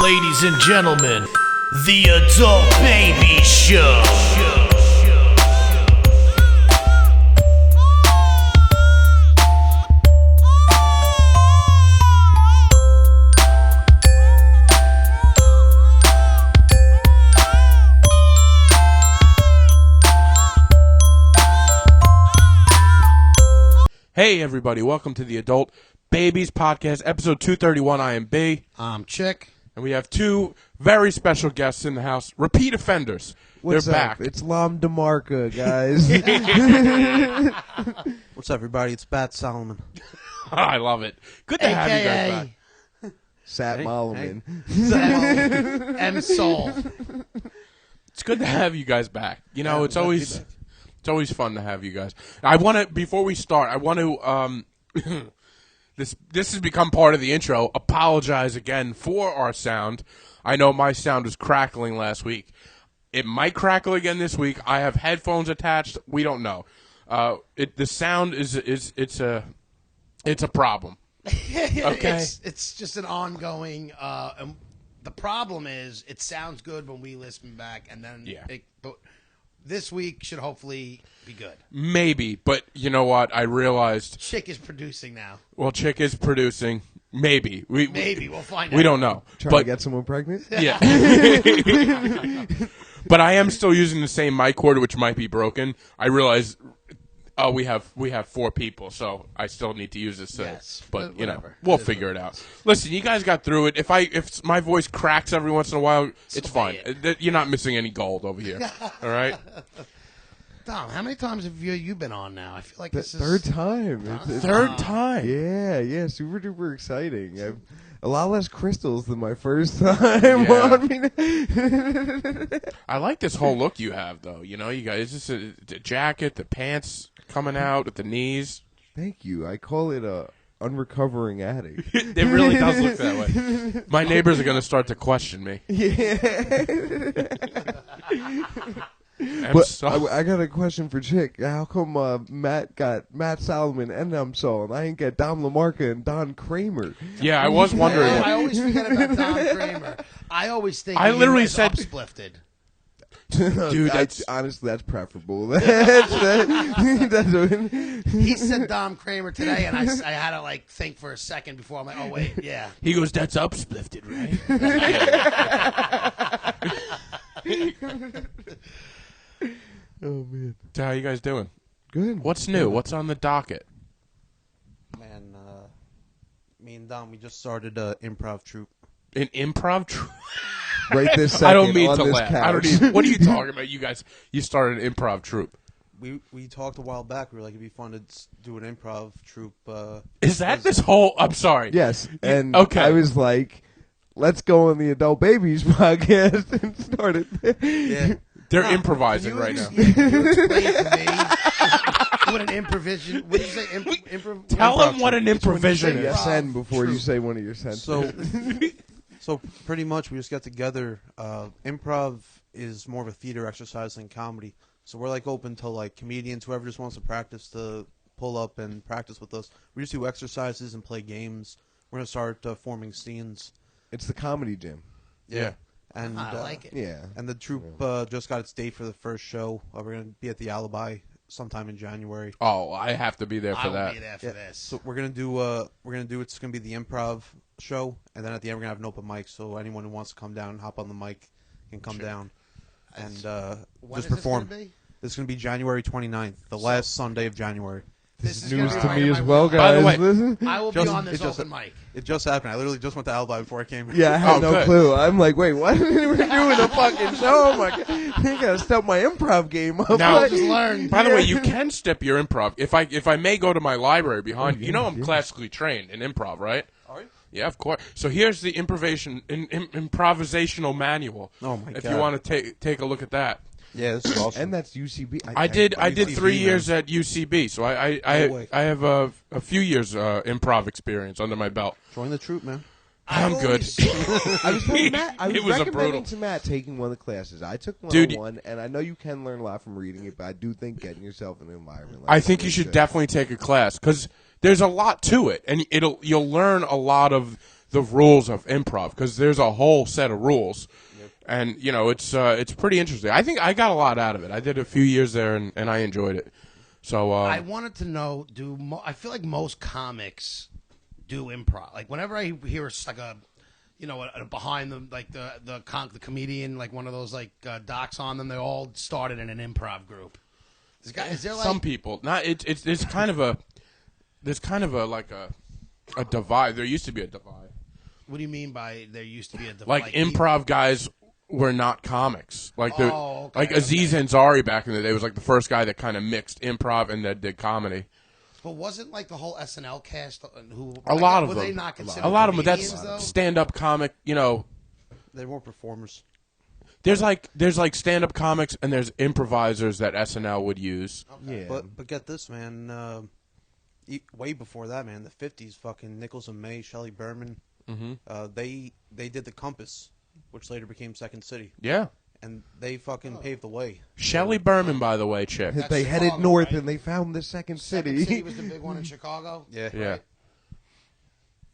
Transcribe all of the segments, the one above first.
Ladies and gentlemen, the Adult Baby Show. Hey everybody, welcome to the Adult Babies Podcast, episode 231. I am B. I'm Chick. And we have two very special guests in the house, repeat offenders. What's They're up? back. It's LaMarca, guys. What's up, everybody? It's Salomon. I love it. Good to have you guys back. Salomon. M.Sol. It's good to have you guys back. You know, it's always fun to have you guys. I want to, before we start, I want to, this has become part of the intro, apologize again for our sound. I know my sound was crackling last week. It might crackle again this week. I have headphones attached. We don't know. The sound it's a problem. Okay? It's just an ongoing, the problem is it sounds good when we listen back, and then but this week should hopefully be good. Maybe, but you know what? I realized Chick is producing now. Well, Chick is producing. Maybe we'll find out. We don't know. Trying to get someone pregnant? Yeah. But I am still using the same mic cord, which might be broken. I realize. We have 4 people, so I still need to use this. Yes, but you know, whatever. we'll figure it out. Listen, you guys got through it. If my voice cracks every once in a while, it's fine. You're not missing any gold over here. All right. Dom, how many times have you been on now? I feel like this is third time. Third time. Yeah, super duper exciting. I've a lot less crystals than my first time on me. I like this whole look you have, though. You know, you guys, it's just the jacket, the pants coming out at the knees. Thank you. I call it a unrecovering addict. It really does look that way. My neighbors are going to start to question me. Yeah. But I got a question for Chick. How come Matt got Matt Salomon and M.Sol, and I ain't get Dom LaMarca and Dom Kramer? Yeah, I was wondering. I always forget about Dom Kramer. I always think I literally said Upsplifted. Dude, honestly, that's preferable. He said Dom Kramer today, and I had to think for a second before I'm like, oh wait, yeah. He goes, "That's Upsplifted, right?" Oh man, So how you guys doing? good. What's new? What's on the docket? Man, me and Dom, we just started an improv troupe. An improv troupe? Right this second. I don't mean on to this laugh. couch. I don't even, what are you talking about? You started an improv troupe. We talked a while back. We were like, it'd be fun to do an improv troupe. Is that this whole? I'm sorry. Yes, and okay. I was like, "Let's go on the Adult Babies podcast," and started. Yeah. They're improvising right now. Can you explain to me what an improvisation? What did you say? Tell them what an improvision Say is. yes and before you say one of your sentences. So pretty much we just get together. Improv is more of a theater exercise than comedy. So we're open to comedians, whoever just wants to practice to pull up and practice with us. We just do exercises and play games. We're gonna start forming scenes. It's the comedy gym. Yeah. And I like it. Yeah. And the troupe just got its date for the first show. We're gonna be at the Alibi sometime in January. Oh, I have to be there for that. I'll be there for this. So we're gonna do it's gonna be the improv show, and then at the end we're gonna have an open mic. So anyone who wants to come down and hop on the mic can come down and When just is perform. This gonna be? This is gonna be January 29th, the last Sunday of January. This is gonna news be to right me in as my well, wheelhouse. guys. By the way, Listen. I will be on this open mic. It just happened. I literally just went to Alibi before I came here. Yeah, I had no good. clue. I'm like, wait, what? We're doing a fucking show. Oh my god, I gotta step my improv game up. Now- I just learned. By the way, you can step your improv. If I may go to my library behind you. You know I'm classically trained in improv, right? Are you? Yeah, of course. So here's the improvisational manual. Oh my If God. you want to take a look at that. Yeah, this is awesome. And that's UCB. I did UCB, 3 man. years at UCB, so I way. have a few years improv experience under my belt. Join the troupe, man. I'm good. I was telling Matt, I was It was a recommending brutal- to Matt taking one of the classes. I took Dude, 101, and I know you can learn a lot from reading it, but I do think getting yourself in an environment like I think that you is should good. definitely take a class because there's a lot to it, and you'll learn a lot of the rules of improv, because there's a whole set of rules. And, you know, it's pretty interesting. I think I got a lot out of it. I did a few years there, and I enjoyed it. So I wanted to know, I feel like most comics do improv. Like, whenever I hear like a behind them, like the comedian, like one of those like docs on them, they all started in an improv group. Is there like some people? Not it's kind of a like a divide. There used to be a divide. What do you mean by there used to be a divide? Like improv guys were not comics. Like okay, Aziz Ansari back in the day was like the first guy that kind of mixed improv and that did comedy. But wasn't like the whole SNL cast who a lot of were them? they not considered a lot of them. comedians, That's though? stand-up comic. You know, They're more performers. there's like stand-up comics and there's improvisers that SNL would use. Okay. Yeah. But get this, man. Way before that, man, the 50s, fucking Nichols and May, Shelley Berman, they did The Compass, which later became Second City. Yeah. And they fucking paved the way. Shelley Berman, by the way, chick. That's They headed Chicago, north right? and they found the second Second city. City was the big one in Chicago. Yeah. Yeah.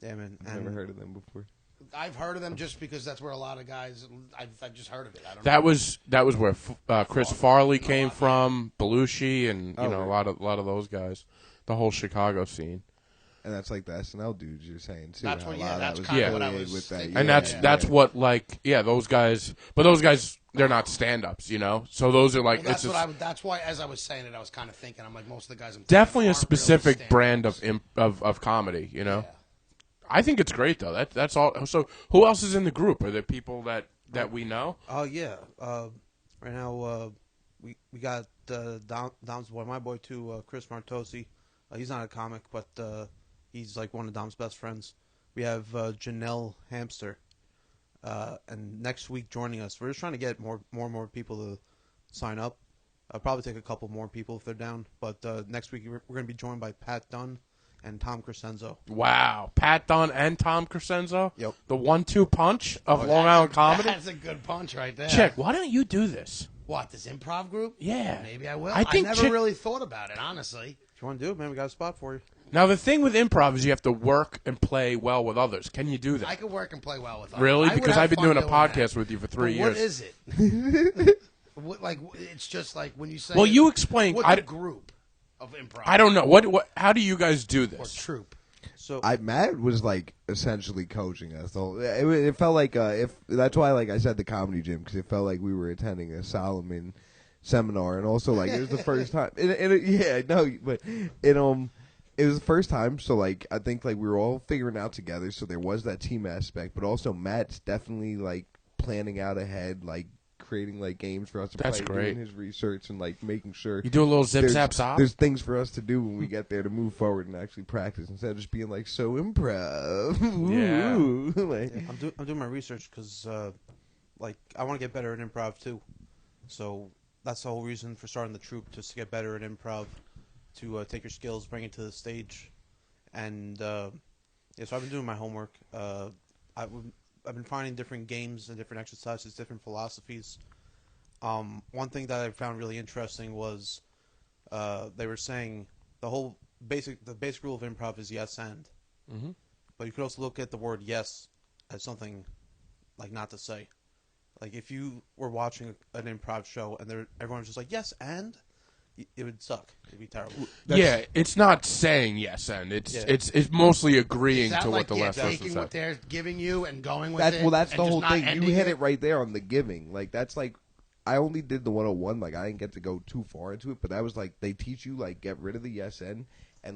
Yeah, man. I've never heard of them before. I've heard of them just because that's where a lot of guys. I've just heard of it. I don't know. That was where Chris Farley came from, Belushi, and you know a lot of those guys. The whole Chicago scene. And that's like the SNL dudes you're saying too. That's how what- a yeah, lot of that's that was kinda what I affiliated was with that. thinking. And Yeah, that's what those guys. But those guys, they're not stand-ups, you know. So those are like Well, that's it's what that's why as I was saying it, I was kind of thinking. I'm like most of the guys. I'm definitely a aren't really specific stand-ups. brand of comedy, you know. Yeah. I think it's great though. That's all. So who else is in the group? Are there people that we know? Oh, yeah. Right now, we got Dom's boy, my boy too, Chris Martosi. He's not a comic, but he's like one of Dom's best friends. We have Janelle Hamster, and next week joining us. We're just trying to get more and more people to sign up. I'll probably take a couple more people if they're down. But next week we're going to be joined by Pat Dunn and Tom Crescenzo. Wow, Pat Dunn and Tom Crescenzo. Yep. The 1-2 punch of Long Island comedy. That's a good punch right there. Chick, why don't you do this? What, this improv group? Yeah. Maybe I will. I think never really thought about it, honestly. If you want to do it, man, we got a spot for you. Now the thing with improv is you have to work and play well with others. Can you do that? I could work and play well with others. Really? I would Because have I've been fun doing a that. podcast with you for 3 But years. What is it? Like, it's just like when you say. Well, you explain. What's a group of improv? I don't know. What? How do you guys do Or this? troop. So Matt was like essentially coaching us. So it felt like if that's why like I said the comedy gym because it felt like we were attending a Salomon seminar and also like it was the first time. It was the first time. So like I think like we were all figuring out together. So there was that team aspect, but also Matt's definitely like planning out ahead, like creating like games for us to That's play, great. doing his research and like making sure You do a little zip there's, zap zop. there's things for us to do when we get there to move forward and actually practice instead of just being like so improv. Yeah. Ooh. Like, I'm doing my research because like I want to get better at improv too. So that's the whole reason for starting the troupe, just to get better at improv, to take your skills, bring it to the stage, and so I've been doing my homework. I've been finding different games and different exercises, different philosophies. One thing that I found really interesting was they were saying the basic rule of improv is yes and. Mm-hmm. But you could also look at the word yes as something like not to say. Like if you were watching an improv show and everyone was just like yes and, it would suck. It'd be terrible. Yeah, it's not saying yes and it's Yeah. it's mostly agreeing Is that to like, what the last person taking what said. they're giving you and going with that's it? that's and the just whole not thing. You ending hit it right there on the giving. Like that's like I only did the 101. Like I didn't get to go too far into it, but that was like they teach you like get rid of the yes and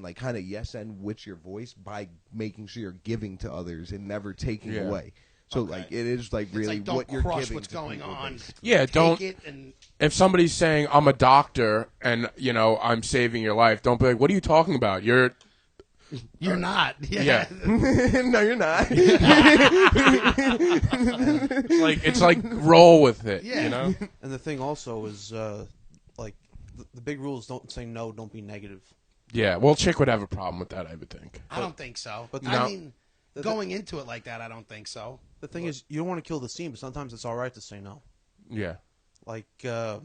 like kind of yes and with your voice by making sure you're giving to others and never taking Yeah. away. So Okay. like it is like It's really like, don't what you're crush giving what's to going people, on. basically. Yeah, Take don't. it and If somebody's saying I'm a doctor and you know I'm saving your life, don't be like, "What are you talking about? You're you're not. yeah." No, you're not. It's like roll with it, Yeah. you know. And the thing also is like the big rule is don't say no, don't be negative. Yeah, well, Chick would have a problem with that, I would think. I don't think so. But I no. mean, going into it like that, I don't think so. The thing is, you don't want to kill the scene, but sometimes it's all right to say no. Yeah. Like I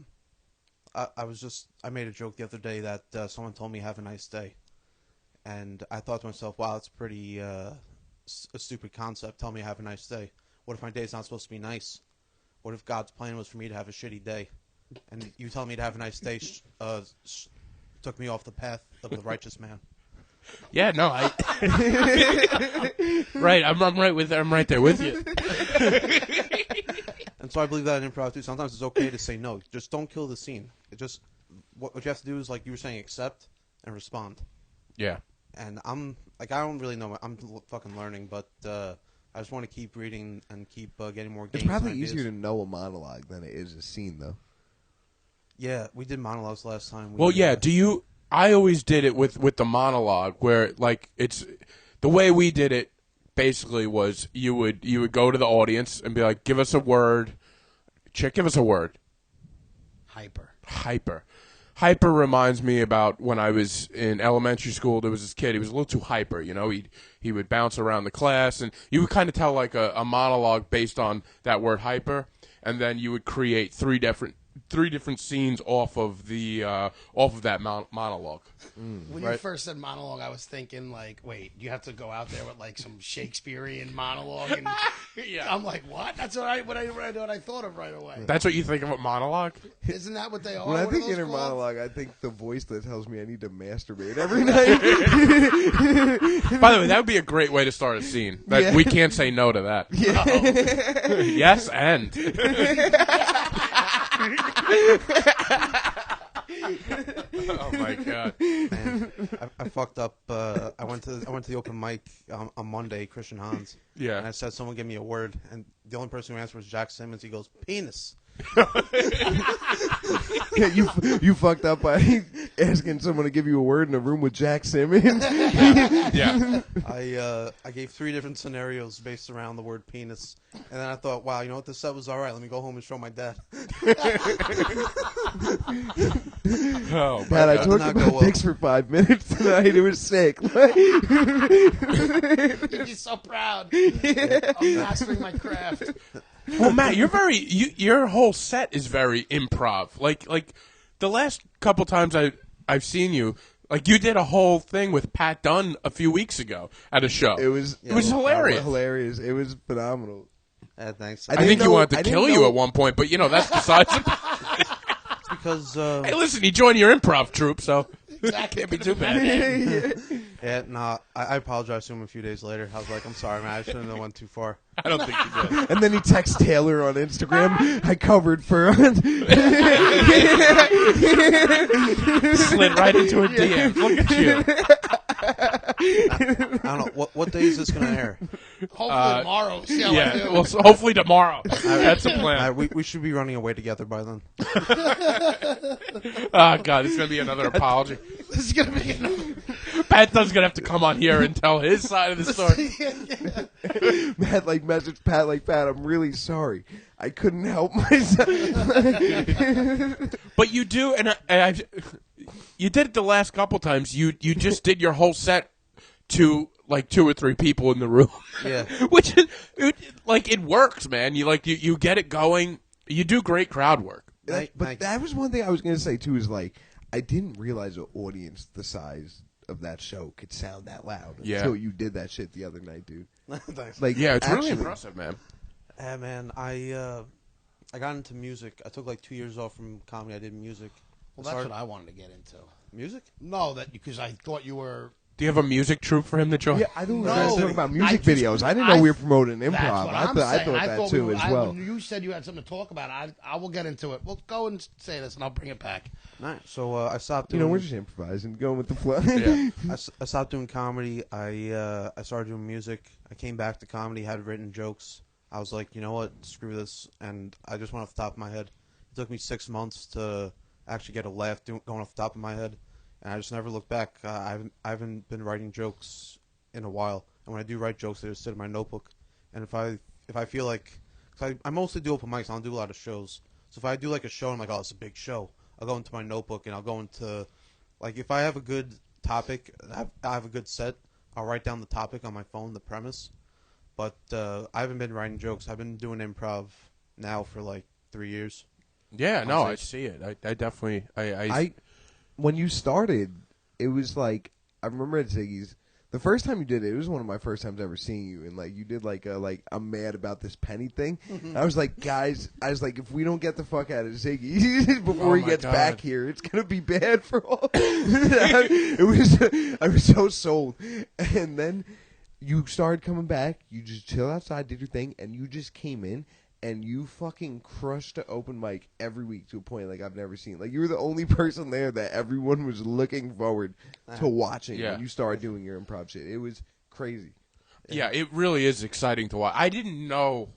made a joke the other day that someone told me have a nice day, and I thought to myself, wow, that's pretty a stupid concept. Tell me I have a nice day. What if my day's not supposed to be nice? What if God's plan was for me to have a shitty day? And you tell me to have a nice day took me off the path of the righteous man. Yeah, no, right. I'm right there with you. And so I believe that in improv too. Sometimes it's okay to say no. Just don't kill the scene. It just what you have to do is, like you were saying, accept and respond. Yeah. And I'm like, I don't really know. I'm fucking learning, but I just want to keep reading and keep getting more games. It's probably and ideas. easier to know a monologue than it is a scene, though. Yeah, we did monologues last time. Well, yeah. I always did it with the monologue, where like it's the way we did it. Basically, was you would go to the audience and be like, "Give us a word, Chick. Give us a word." Hyper. Hyper reminds me about when I was in elementary school. There was this kid. He was a little too hyper. You know, he would bounce around the class, and you would kind of tell like a monologue based on that word hyper, and then you would create three different scenes off of that monologue. When you first said monologue, I was thinking like, wait, you have to go out there with like some Shakespearean monologue, and Yeah. I'm like, what? That's what I thought of right away. That's what you think of a monologue? Isn't that what they are? When I What are think those inner called? monologue, I think the voice that tells me I need to masturbate every night. By the way, that would be a great way to start a scene. Yeah. We can't say no to that. Yes, and. Oh my god! Man, I fucked up. I went to the open mic on Monday, Christian Hans. Yeah. And I said, someone give me a word, and the only person who answered was Jack Simmons. He goes, penis. Yeah, you fucked up by asking someone to give you a word in a room with Jack Simmons. Yeah. I gave 3 different scenarios based around the word penis, and then I thought, wow, you know what, this set was all right. Let me go home and show my dad. Oh, Dad, I Did talked not go about well. dicks for 5 minutes tonight. It was sick. You're so proud. I'm mastering my craft. well, Matt, your whole set is very improv. Like the last couple times I've seen you, like you did a whole thing with Pat Dunn a few weeks ago at a show. It was hilarious. Hilarious. It was phenomenal. Thanks. I think he wanted to kill you at one point, but that's besides the Because Hey, listen, he joined your improv troupe, so Exactly. can't be too bad. yeah, nah, I apologized to him a few days later. I was like, I'm sorry, man. I shouldn't have went too far. I don't think you did. And then he texts Taylor on Instagram. I covered for. Slid right into a DM. Look at you. I don't know. What day is this going to air? Hopefully tomorrow. See how I Yeah, do. well, so hopefully tomorrow. That's the plan. We should be running away together by then. Oh, God, it's going to be another apology. This is gonna be enough. Pat Dunn's going to have to come on here and tell his side of the story. Matt message Pat Pat, I'm really sorry. I couldn't help myself. But you do, and you did it the last couple times. You just did your whole set to like 2 or 3 people in the room. Yeah. Which it works, man. You get it going. You do great crowd work. But that was one thing I was going to say too. Is like I didn't realize an audience the size of that show could sound that loud until you did that shit the other night, dude. Thanks. Like, Yeah, it's really actually- impressive, man. Yeah, man. I got into music. I took like 2 years off from comedy. I did music. Well, that's what I wanted to get into. Music? No, because I thought you were. Do you have a music troupe for him to join? Yeah, I don't know. No, Talking about music I just- videos. I didn't know we were promoting That's improv. what I I'm thought saying. that too we were- as well. When you said you had something to talk about, I will get into it. We'll go and say this, and I'll bring it back. All right. So I stopped You doing. know, we're just improvising, going with the flow. Yeah. I stopped doing comedy. I started doing music. I came back to comedy. Had written jokes. I was like, you know what? Screw this. And I just went off the top of my head. It took me 6 months to actually get a laugh going off the top of my head, and I just never looked back. I haven't been writing jokes in a while, and when I do write jokes, they just sit in my notebook. And if I feel like, cause I mostly do open mics, I don't do a lot of shows. So if I do like a show, I'm like, oh, it's a big show. I'll go into my notebook and I'll go into, like, if I have a good topic, I have a good set, I'll write down the topic on my phone, the premise. But I haven't been writing jokes. I've been doing improv now for like 3 years. Yeah, no, I see it. I definitely. When you started, it was like I remember at Ziggy's, The first time you did it was one of my first times ever seeing you, and like you did like I'm mad about this penny thing. I was like, guys, if we don't get the fuck out of Ziggy before he gets back here, it's gonna be bad for all. I was so sold, and then you started coming back. You just chill outside, did your thing, and you just came in. And you fucking crushed the open mic every week to a point like I've never seen. Like you were the only person there that everyone was looking forward to watching when you started doing your improv shit. It was crazy. Yeah, it really is exciting to watch. I didn't know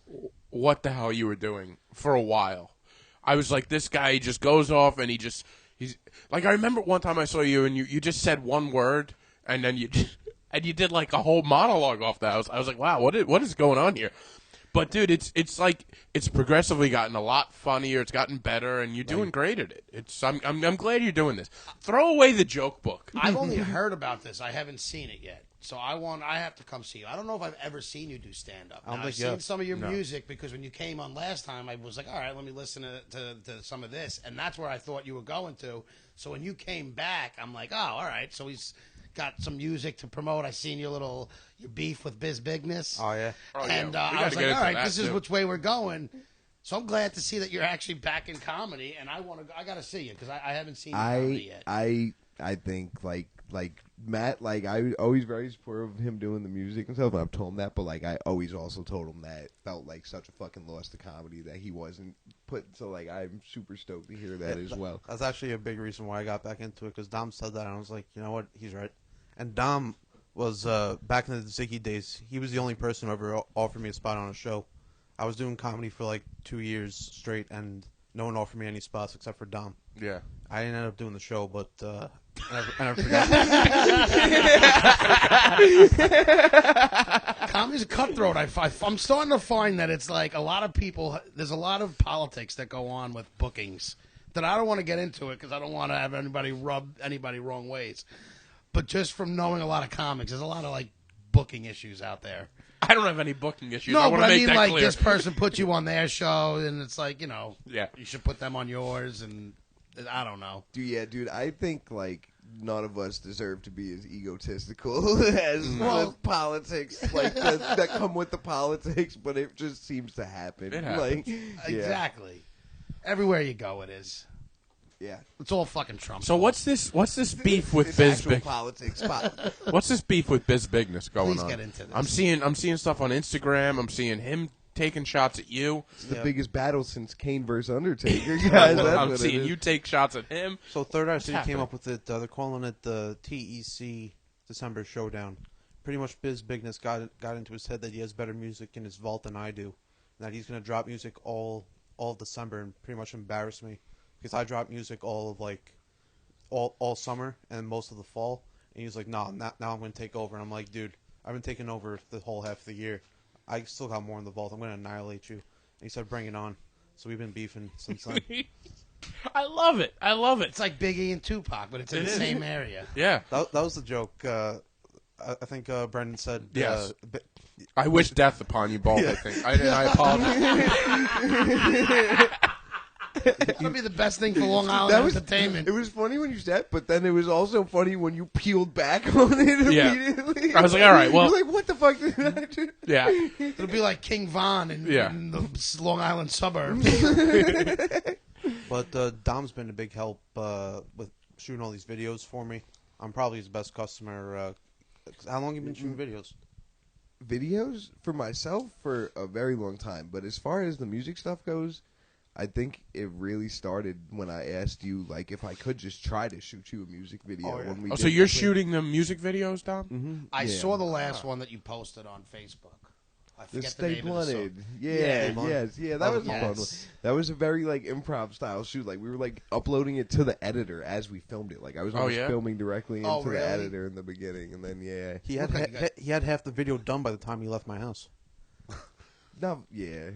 what the hell you were doing for a while. I was like, this guy just goes off and he's like, I remember one time I saw you and you just said one word and then you did like a whole monologue off that. I was like, wow, what is going on here? But dude, it's like it's progressively gotten a lot funnier. It's gotten better, and you're doing great at it. I'm glad you're doing this. Throw away the joke book. I've only heard about this. I haven't seen it yet, so I have to come see you. I don't know if I've ever seen you do stand up. I've seen some of your music because when you came on last time, I was like, all right, let me listen to some of this, and that's where I thought you were going to. So when you came back, I'm like, oh, all right. So he's got some music to promote. I seen your beef with Bizz Bigness. Oh yeah. And I was like, all right, this is which way we're going. So I'm glad to see that you're actually back in comedy, and I got to see you because I haven't seen you comedy yet. I think like Matt, like I was always very supportive of him doing the music and stuff, and I've told him that, but like I always also told him that it felt like such a fucking loss to comedy that he wasn't put. So like I'm super stoked to hear that as well. That's actually a big reason why I got back into it because Dom said that, and I was like, you know what, he's right. And Dom was, back in the Ziggy days, he was the only person who ever offered me a spot on a show. I was doing comedy for like 2 years straight, and no one offered me any spots except for Dom. Yeah. I didn't end up doing the show, but I never forgot. Comedy's a cutthroat. I'm starting to find that it's like a lot of people, there's a lot of politics that go on with bookings that I don't want to get into it because I don't want to have anybody rub anybody wrong ways. But just from knowing a lot of comics, there's a lot of like booking issues out there. I don't have any booking issues. No, but I mean like clear. this person put you on their show, and it's like you should put them on yours, and I don't know. Dude, I think like none of us deserve to be as egotistical as politics like that come with the politics, but it just seems to happen. It happens. Exactly. Everywhere you go, it is. Yeah, it's all fucking Trump. So what's this beef with Bizz Bigness? Politics. What's this beef with Bizz Bigness going on? Please get into this. I'm seeing stuff on Instagram. I'm seeing him taking shots at you. It's the biggest battle since Kane versus Undertaker, guys. I'm seeing you take shots at him. So Third Eye City came up with it. They're calling it the TEC December Showdown. Pretty much Bizz Bigness got into his head that he has better music in his vault than I do, and that he's going to drop music all of December and pretty much embarrass me. Because I drop music all summer and most of the fall, and he's like, "No, now I'm going to take over." And I'm like, "Dude, I've been taking over the whole half of the year. I still got more in the vault. I'm going to annihilate you." And he said, "Bring it on." So we've been beefing since then. I love it. It's like Biggie and Tupac, but it's in the same area. Yeah, that was the joke. I think Brendan said, "Yes." I wish death upon you both. I think, and I apologize. It's gonna be the best thing for Long Island entertainment. It was funny when you said, but then it was also funny when you peeled back on it immediately. I was like, all right, well, you're like, what the fuck did I do? Yeah, it'll be like King Von in the Long Island suburbs. But Dom's been a big help with shooting all these videos for me. I'm probably his best customer. How long have you been shooting videos? Videos for myself for a very long time, but as far as the music stuff goes, I think it really started when I asked you, like, if I could just try to shoot you a music video. So you're shooting the music videos, Dom? Mm-hmm. I saw the last one that you posted on Facebook. I forget the name of the song. That was a fun one. That was a very, like, improv style shoot. Like, we were, like, uploading it to the editor as we filmed it. Like, I was almost filming directly into the editor in the beginning, and then, He had half the video done by the time he left my house. No, yeah.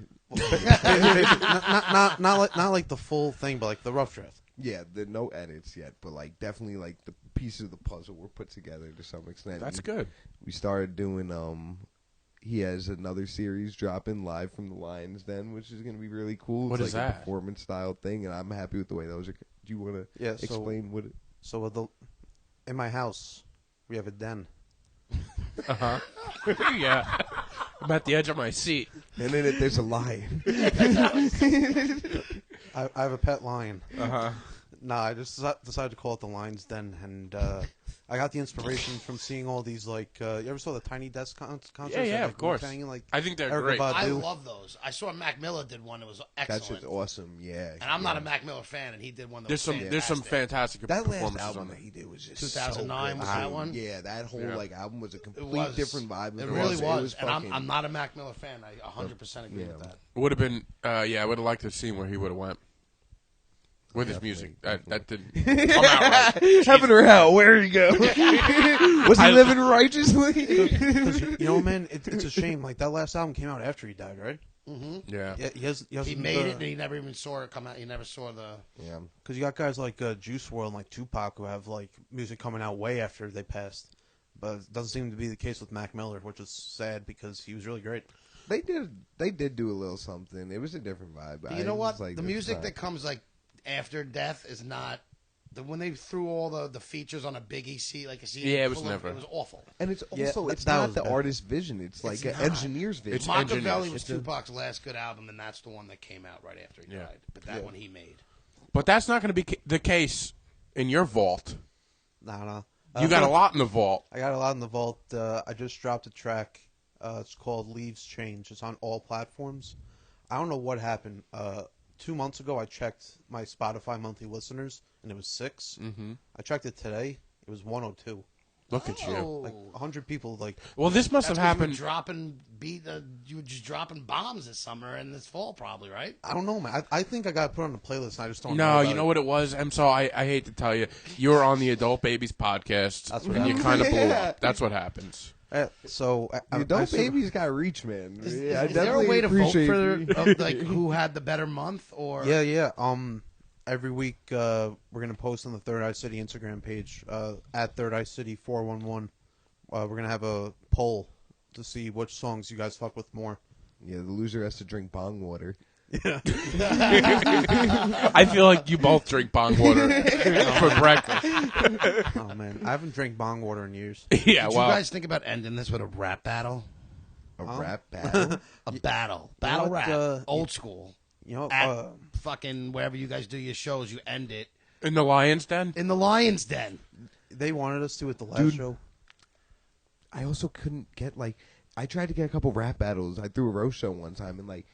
not like the full thing, but like the rough draft. Yeah, no edits yet, but like definitely like the pieces of the puzzle were put together to some extent. That's good. We started doing he has another series dropping live from the Lions Den, which is going to be really cool. What it's is like that? A performance style thing, and I'm happy with the way those are. Do you want to explain what it? So in my house, we have a den. Yeah. I'm at the edge of my seat. And in it, there's a lion. I have a pet lion. Uh-huh. Nah, I just decided to call it the Lion's Den, and I got the inspiration from seeing all these, like, you ever saw the Tiny Desk concerts? Yeah, like, of course. Like, I think they're Erykah great. Badu. I love those. I saw Mac Miller did one that was That's excellent. just awesome, yeah. And I'm not a Mac Miller fan, and he did one that There's was some fantastic That last performances album on that there. he did was just 2009 so was good. that one? Yeah, that whole like album was a It complete was different vibe. It really was. It was And fucking, I'm not a Mac Miller fan. I 100% agree with that. Would have been, I would have liked to have seen where he would have went with his music. That didn't come out right. Heaven or hell, where'd he go? Was he living righteously? 'Cause, you know, man, it's a shame. Like, that last album came out after he died, right? Yeah. Yeah, He made it, and he never even saw it come out. He never saw the. Yeah. Because you got guys like Juice WRLD and like Tupac who have like music coming out way after they passed, but it doesn't seem to be the case with Mac Miller, which is sad because he was really great. They did do a little something. It was a different vibe. But you know what? The music that comes like after death is not. When they threw all the features on a Biggie CD, like a CD, Yeah, it was never. It was awful. And it's Yeah, also it's that not was the bad. artist's vision. It's like an not. engineer's vision. It's Machiavelli engineers. was Tupac's last good album, and that's the one that came out right after he Yeah. died. But that one he made. But that's not going to be the case in your vault. No. You got a lot in the vault. I got a lot in the vault. I just dropped a track. It's called Leaves Change. It's on all platforms. I don't know what happened. 2 months ago, I checked my Spotify monthly listeners, and it was 6. Mm-hmm. I checked it today. It was 102. Look at you. Like 100 people. Like, Well, this must have happened. You were just dropping bombs this summer and this fall, probably, right? I don't know, man. I think I got put on the playlist, and I just don't. No, know you know what it was, M.Sol? I hate to tell you, you were on the Adult Babies podcast, That's what and you happened. kind of blew Yeah. up. That's what happens. So The adult baby's got reach, man. Is Yeah, I there a definitely way to vote appreciate for like who had the better month? Or Yeah. Every week we're gonna post on the Third Eye City Instagram page at Third Eye City 411. We're gonna have a poll to see which songs you guys fuck with more. Yeah, the loser has to drink bong water. I feel like you both drink bong water for breakfast. Oh man, I haven't drank bong water in years. Yeah, Did well, you guys think about ending this with a rap battle? A rap battle. A battle what, rap, old school. You know, At fucking wherever you guys do your shows, you end it in the Lion's Den? in the Lion's Den. they wanted us to at the last Dude. show. I also couldn't get I tried to get a couple rap battles. I threw a roast show one time, and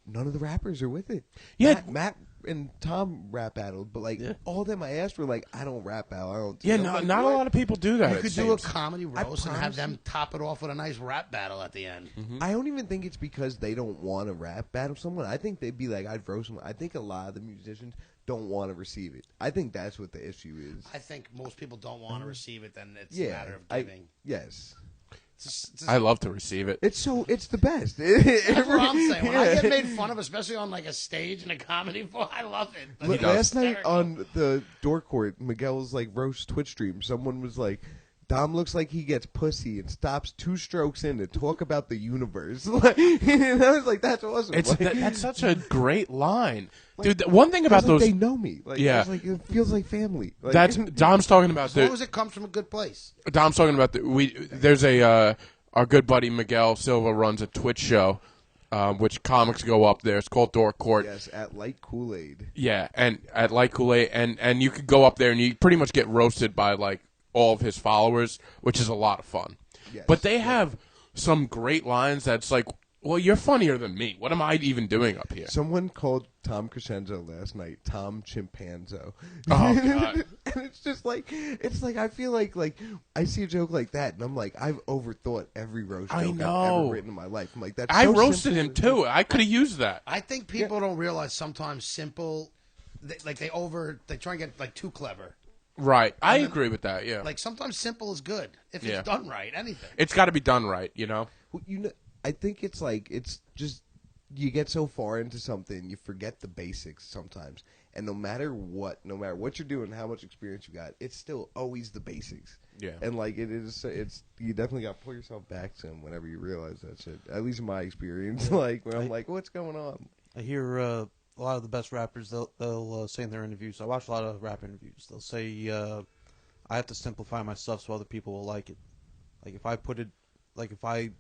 none of the rappers are with it. Yeah. Matt and Tom rap battled, but all of them I asked were I don't rap battle. I don't. Yeah, I'm not like, not a what? lot of people do that. You it could do a seems. comedy roast and have promise them top it off with a nice rap battle at the end. I don't even think it's because they don't want to rap battle someone. I think they'd be like, I'd roast someone. I think a lot of the musicians don't want to receive it. I think that's what the issue is. I think most people don't want to receive it. Then it's a Yeah, matter of giving. yes. I love to receive it. It's the best. That's what I'm saying. When I Yeah. get made fun of, especially on a stage in a comedy floor, I love it. Like, Last night hysterical. on the Door Court, Miguel's roast Twitch stream, someone was like, Dom looks like he gets pussy and stops 2 strokes in to talk about the universe. And I was like, that's awesome. That's such a great line. Dude, one thing about feels those... they know me. Yeah. It feels like family. That's Dom's talking about as long as it comes from a good place. Dom's talking about there's our good buddy Miguel Silva runs a Twitch show, which comics go up there. It's called Door Court. Yes, at Light Kool-Aid. Yeah, and at Light Kool-Aid, and you could go up there and you pretty much get roasted by all of his followers, which is a lot of fun. Yes. But they have some great lines that's well, you're funnier than me. What am I even doing up here? Someone called Tom Crescenzo last night Tom Chimpanzo. Oh, God. And it's just I feel like I see a joke like that and I'm like, I've overthought every roast joke I I've know. ever written in my life. I'm like, that's I so roasted simple. him, too. I could have used that. I think people don't realize sometimes simple, they try and get too clever. Right. I agree with that, yeah. Sometimes simple is good if Yeah. it's done right. Anything. It's got to be done right, you know? Well, I think it's it's just you get so far into something, you forget the basics sometimes. And no matter what you're doing, how much experience you got, it's still always the basics. Yeah. And you definitely got to pull yourself back some whenever you realize that shit. At least in my experience, where I'm what's going on? I hear a lot of the best rappers, they'll say in their interviews, I watch a lot of rap interviews, they'll say, I have to simplify my stuff so other people will like it. Like if I put it, like if I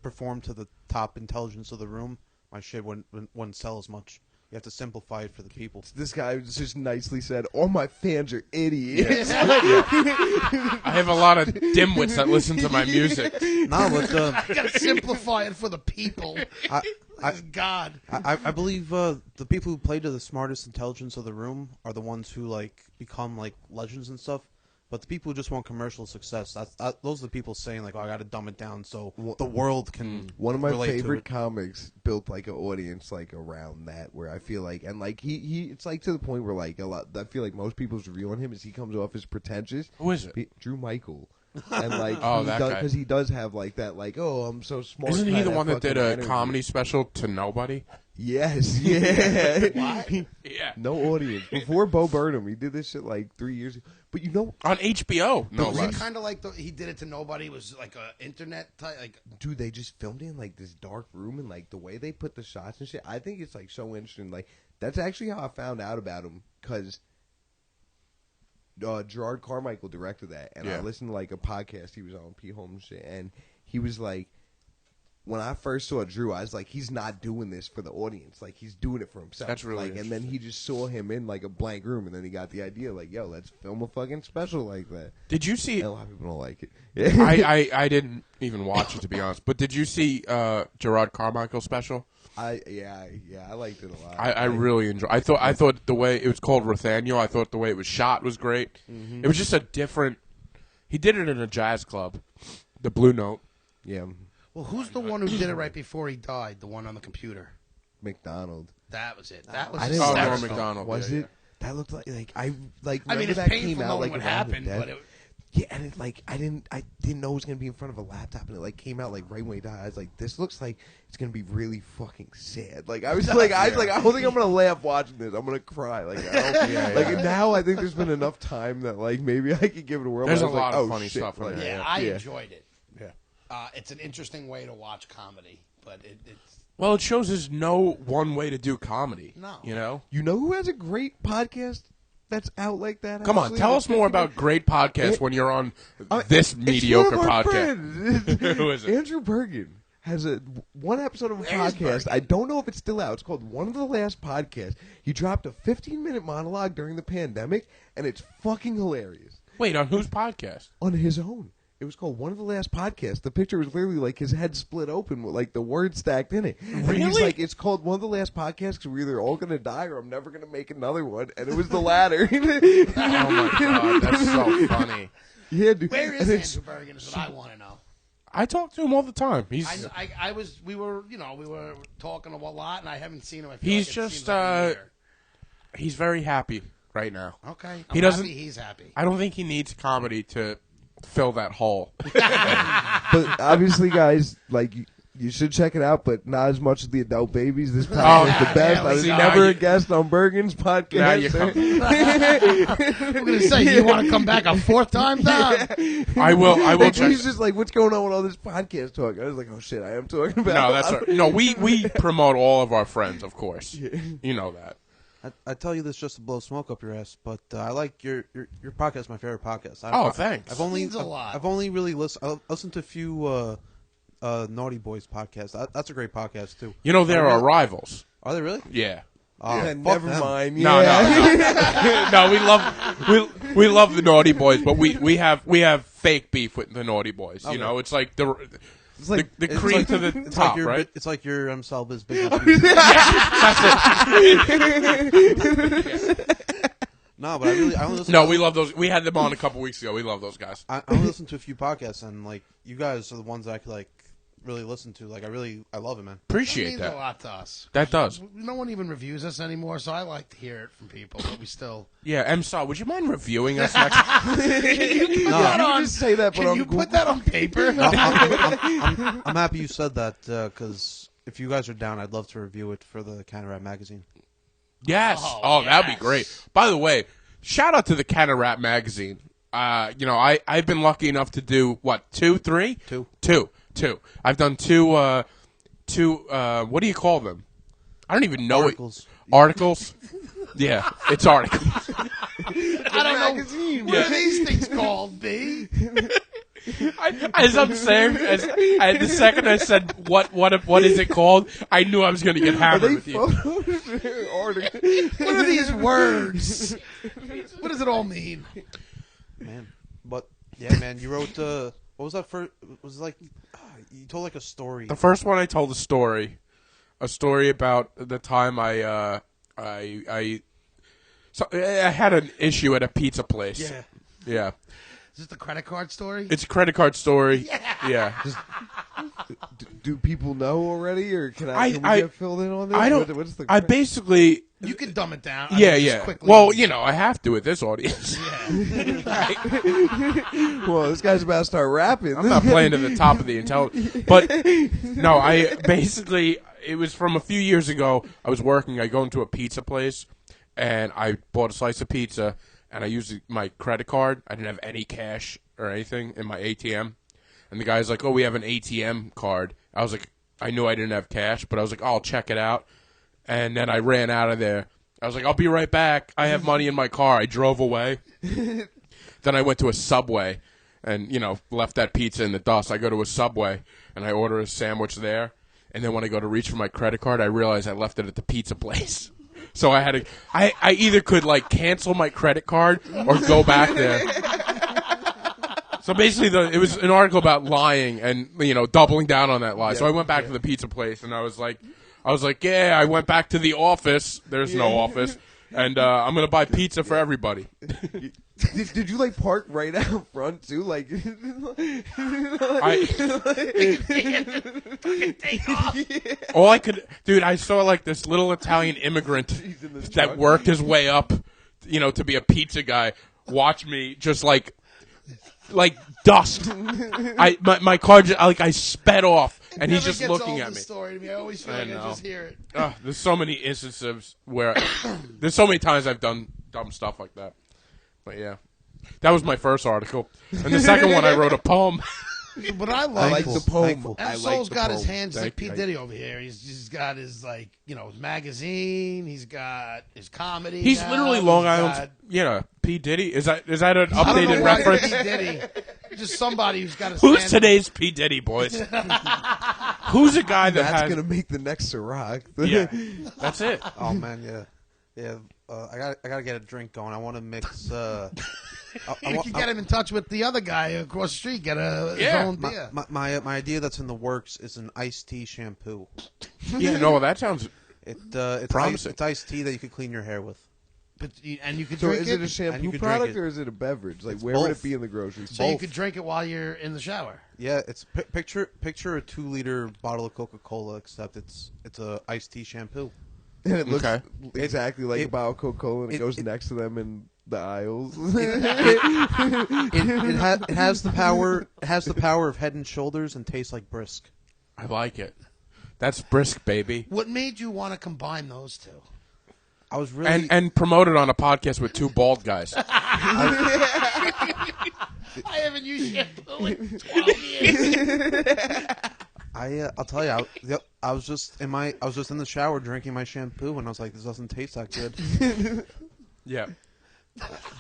perform to the top intelligence of the room, my shit wouldn't sell as much. You have to simplify it for the people. This guy just nicely said, "All my fans are idiots." I have a lot of dimwits that listen to my music. No, but I gotta simplify it for the people. God. I believe the people who play to the smartest intelligence of the room are the ones who like become like legends and stuff. But the people who just want commercial success, those are the people saying like, "Oh, I got to dumb it down so the world can." One of my relate to favorite it. comics built like an audience like around that, where I feel like, and like he it's like to the point where like a lot. I feel like most people's review on him is he comes off as pretentious. Who is it? Drew Michael. And like, Oh, that guy. because he does have like that, like, oh, I'm so smart. Isn't he the kinda one that did fucking a energy. comedy special to nobody? Yes, yeah. Yeah. No audience. Before Bo Burnham, he did this shit like 3 years ago. But you know, On HBO, no Was it less. kind of like he did it to nobody? It was like a internet type, like dude, they just filmed it in like this dark room, and like the way they put the shots and shit, I think it's like so interesting. Like that's actually how I found out about him, because Gerard Carmichael directed that, and I Yeah. listened to like a podcast he was on, P. Holmes shit, and he was like, when I first saw Drew, I was like, he's not doing this for the audience, like he's doing it for himself. That's really like, and then he just saw him in like a blank room, and then he got the idea, like, yo, let's film a fucking special like that. Did you see? And a lot of people don't like it. I didn't even watch it, to be honest. But did you see Gerard Carmichael special? I liked it a lot. I really enjoyed. I thought the way it was called Nathaniel. I thought the way it was shot was great. It was just a different. He did it in a jazz club, the Blue Note. Yeah, well, who's the one who did it right before he died? The one on the computer. McDonald. That was it. That was I his didn't Oh, sex Norm film. Macdonald. Was yeah, it? That looked like I like. I mean, remember it's that painful came out knowing like what around happened, the death? but it, Yeah, and it like I didn't know it was gonna be in front of a laptop, and it like came out like right when he died. I was like, this looks like it's gonna be really fucking sad. Like I was like, I don't think I'm gonna laugh watching this. I'm gonna cry. Like now I think there's been enough time that like maybe I could give it a whirl. There's I was a lot like, of oh, funny shit. stuff in Like, there. yeah, I enjoyed it. Yeah. It's an interesting way to watch comedy, but it's Well, it shows there's no one way to do comedy. No. You know? You know who has a great podcast that's out like that? Come on, actually? tell us more about great podcasts when you're on this It's mediocre one of our podcast. friends. Who is it? Andrew Bergen has one episode of a podcast. I don't know if it's still out. It's called One of the Last Podcasts. He dropped a 15-minute monologue during the pandemic, and it's fucking hilarious. Wait, on whose podcast? On his own. It was called One of the Last Podcasts. The picture was literally like his head split open with like the words stacked in it. And he's Really? like, it's called One of the Last Podcasts because we're either all going to die or I'm never going to make another one. And it was the latter. Oh my god, that's so funny. Yeah, dude. where is And it's- Andrew Bergen? Is what I want to know. I talk to him all the time. He's We were talking a lot, and I haven't seen him. I feel He's like it just, seems like a year. he's very happy right now. Okay, he I'm doesn't- happy he's happy. I don't think he needs comedy to fill that hole. But obviously, guys, like you should check it out, but not as much as the Adult Babies. This podcast is the best. I was see, never now a you- guest on Bergen's podcast. Now you come. I'm gonna say, you want to come back a fourth time, Dom? I will Like, check. he's just like, what's going on with all this podcast talk? I was like, oh shit, I am talking about. No, that's right. No, we promote all of our friends, of course. You know that. I tell you this just to blow smoke up your ass, but I like your podcast. Is my favorite podcast. Thanks. I've only Means a lot. I've only really listened to a few Naughty Boys podcasts. That's a great podcast too. You know there are rivals. Are they really? Yeah. Oh, Yeah, fuck never them. mind. No, Yeah. no. We love the Naughty Boys, but we have fake beef with the Naughty Boys. You Okay. know, it's like the like- the It's cream like- to the it's top, like your, right? It's like your M.Sol Bizz Bigness. No, but I only listen. No, we love those. We had them on a couple weeks ago. We love those guys. I only listen to a few podcasts, and like you guys are the ones that I could like really listen to. Like I love it, man. That Appreciate means a that. lot to us. That does. No one even reviews us anymore, so I like to hear it from people. But we still. Yeah, M.Sol, would you mind reviewing us next? You just say that, but Can on you Google. put that on paper? I'm happy you said that because if you guys are down, I'd love to review it for the Canada Rap magazine. Yes. Oh, Oh, that'd be yes. great. By the way, shout out to the Canada Rap magazine. You know, I've been lucky enough to do what, 2, 3? Two. I've done two. What do you call them? I don't even know Articles. it. Articles. Yeah, it's articles. I don't know. What are these things called, B? As I'm saying, the second I said what is it called, I knew I was going to get Are hammered they with you. photos or articles? What are these words? What does it all mean? Man, but yeah, man, you wrote what was that first? It was like you told like a story. The first one I told a story about the time I had an issue at a pizza place. Yeah. Is this the credit card story? It's a credit card story. Yeah. Do people know already, or can we get filled in on this? I don't. What's the I basically. You can dumb it down. Yeah. Quickly. Well, I have to with this audience. Well, this guy's about to start rapping. I'm not playing to the top of the intelligence. But, no, it was from a few years ago. I was working. I go into a pizza place, and I bought a slice of pizza, and I used my credit card. I didn't have any cash or anything in my ATM. And the guy's like, oh, we have an ATM card. I was like, I knew I didn't have cash, but I was like, oh, I'll check it out. And then I ran out of there. I was like, I'll be right back. I have money in my car. I drove away. Then I went to a Subway and, left that pizza in the dust. I go to a Subway, and I order a sandwich there. And then when I go to reach for my credit card, I realize I left it at the pizza place. So I had to – I either could, cancel my credit card or go back there. So basically, it was an article about lying and, doubling down on that lie. So I went back to the pizza place, and I was like, yeah, I went back to the office. There's no office. And I'm going to buy pizza for everybody. Did you park right out front too? All I could, dude, I saw this little Italian immigrant that worked his way up, to be a pizza guy. Watch me just like dust. My car just, I sped off, and he's just looking at me. Story to me. I always feel like I just hear it. There's so many instances where there's so many times I've done dumb stuff like that. But yeah, that was my first article, and the second one I wrote a poem. But I like the poem. M.Sol's got his hands like P. Diddy over here. He's got his his magazine. He's got his comedy. He's literally Long Island's P. Diddy. Is that an updated reference? P. Diddy. Just somebody who's got his. Who's today's P. Diddy, boys? Who's a guy that's gonna make the next Ciroc? Yeah, that's it. Oh man, yeah. I gotta get a drink going. I want to mix. You can get him in touch with the other guy across the street. Get his own beer. My idea that's in the works is an iced tea shampoo. Yeah, no, that sounds it's promising. It's iced tea that you could clean your hair with. And you could So drink is it a shampoo product or is it a beverage? Where would it be in the grocery store? So you could drink it while you're in the shower. Yeah, it's picture a 2-liter bottle of Coca-Cola, except it's a iced tea shampoo. And it looks exactly like a bottle of Coca-Cola, and it goes next to them in the aisles. It has the power. It has the power of Head and Shoulders and tastes like Brisk. I like it. That's Brisk, baby. What made you want to combine those two? I was really and promote it on a podcast with two bald guys. I haven't used shampoo in 12 years. I'll tell you, I was just in the shower drinking my shampoo, and I was like, this doesn't taste that good. Yeah.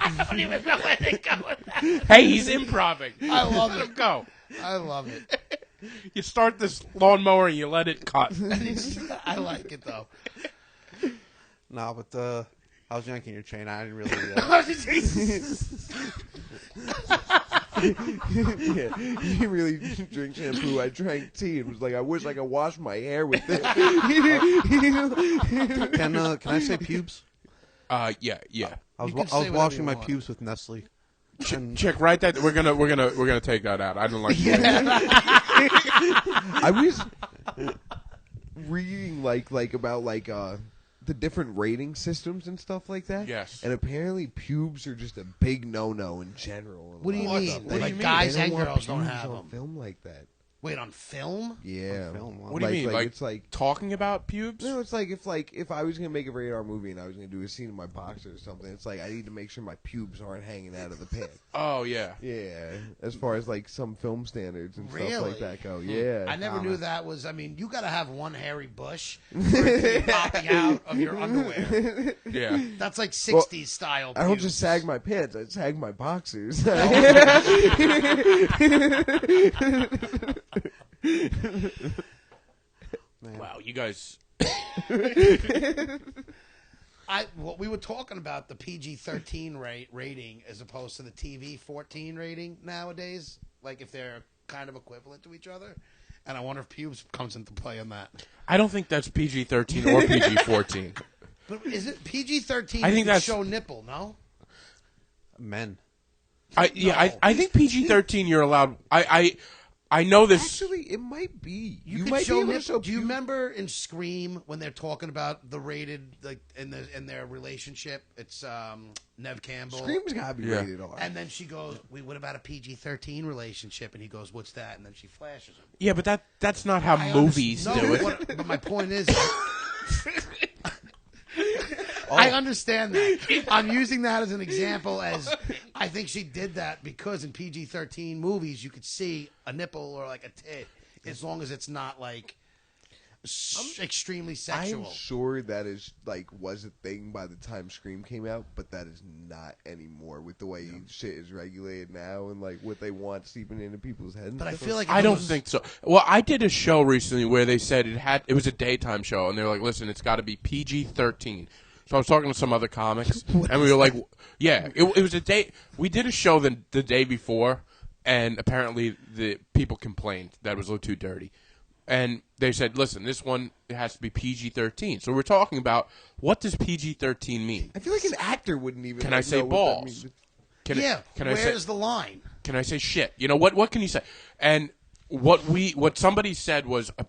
I don't even know where to go with that. Hey, he's improving. I love Let it. him go. I love it. You start this lawnmower and you let it cut. I like it though. No, but I was yanking your chain. I didn't really. Yeah, he really drank shampoo. I drank tea and was like, I wish I could wash my hair with it. Can I say pubes? Yeah. I was washing my pubes with Nestle. Check right that we're gonna take that out. I don't like. I was reading about the different rating systems and stuff like that. Yes. And apparently pubes are just a big no-no in general. What do you mean? Like Guys they and want girls don't pubes have on them. film like that. Wait, on film? Yeah. What do you mean? Like, it's like talking about pubes? no, it's like if I was gonna make a rated R movie and I was gonna do a scene in my boxer or something, it's like I need to make sure my pubes aren't hanging out of the pants. Oh, yeah. Yeah, as far as like some film standards and stuff Really? like that go. Yeah, I never knew that was. I mean, you got to have one hairy bush for it to be popping out of your underwear. Yeah. That's like 60s style. I don't pubes. just sag my pants; I sag my boxers. Wow, you guys. What we were talking about the PG-13 rating as opposed to the TV 14 rating nowadays, like if they're kind of equivalent to each other, and I wonder if pubes comes into play on that. I don't think that's PG-13 or PG-14. But is it PG-13? I think that's show nipple. No. Men. I think PG-13 you're allowed. I know this. Actually, it might be. You might show be able to nipple. show Do you pubes. remember in Scream when they're talking about the rated like in their relationship? It's Nev Campbell. Scream's gotta be Yeah. rated R. And then she goes, "What about a PG-13 relationship?" And he goes, "What's that?" And then she flashes him. Yeah, but that's not how movies do it. But my point is, I understand that. I'm using that as an example. As I think she did that because in PG-13 movies you could see a nipple or like a tit, as long as it's not like extremely sexual. I'm sure that is was a thing by the time Scream came out, but that is not anymore with the way shit is regulated now and what they want seeping into people's heads. But I feel like I don't think so. Well, I did a show recently where they said it was a daytime show, and they were like, "Listen, it's got to be PG-13." So I was talking to some other comics, and we were like, "Yeah, it was a day." We did a show the day before, and apparently the people complained that it was a little too dirty. And they said, listen, this one it has to be PG-13. So we're talking about what does PG-13 mean? I feel like an actor wouldn't even. Can I say know what that balls? means. Can I say, where's the line? Can I say shit? You know what can you say? And what somebody said was a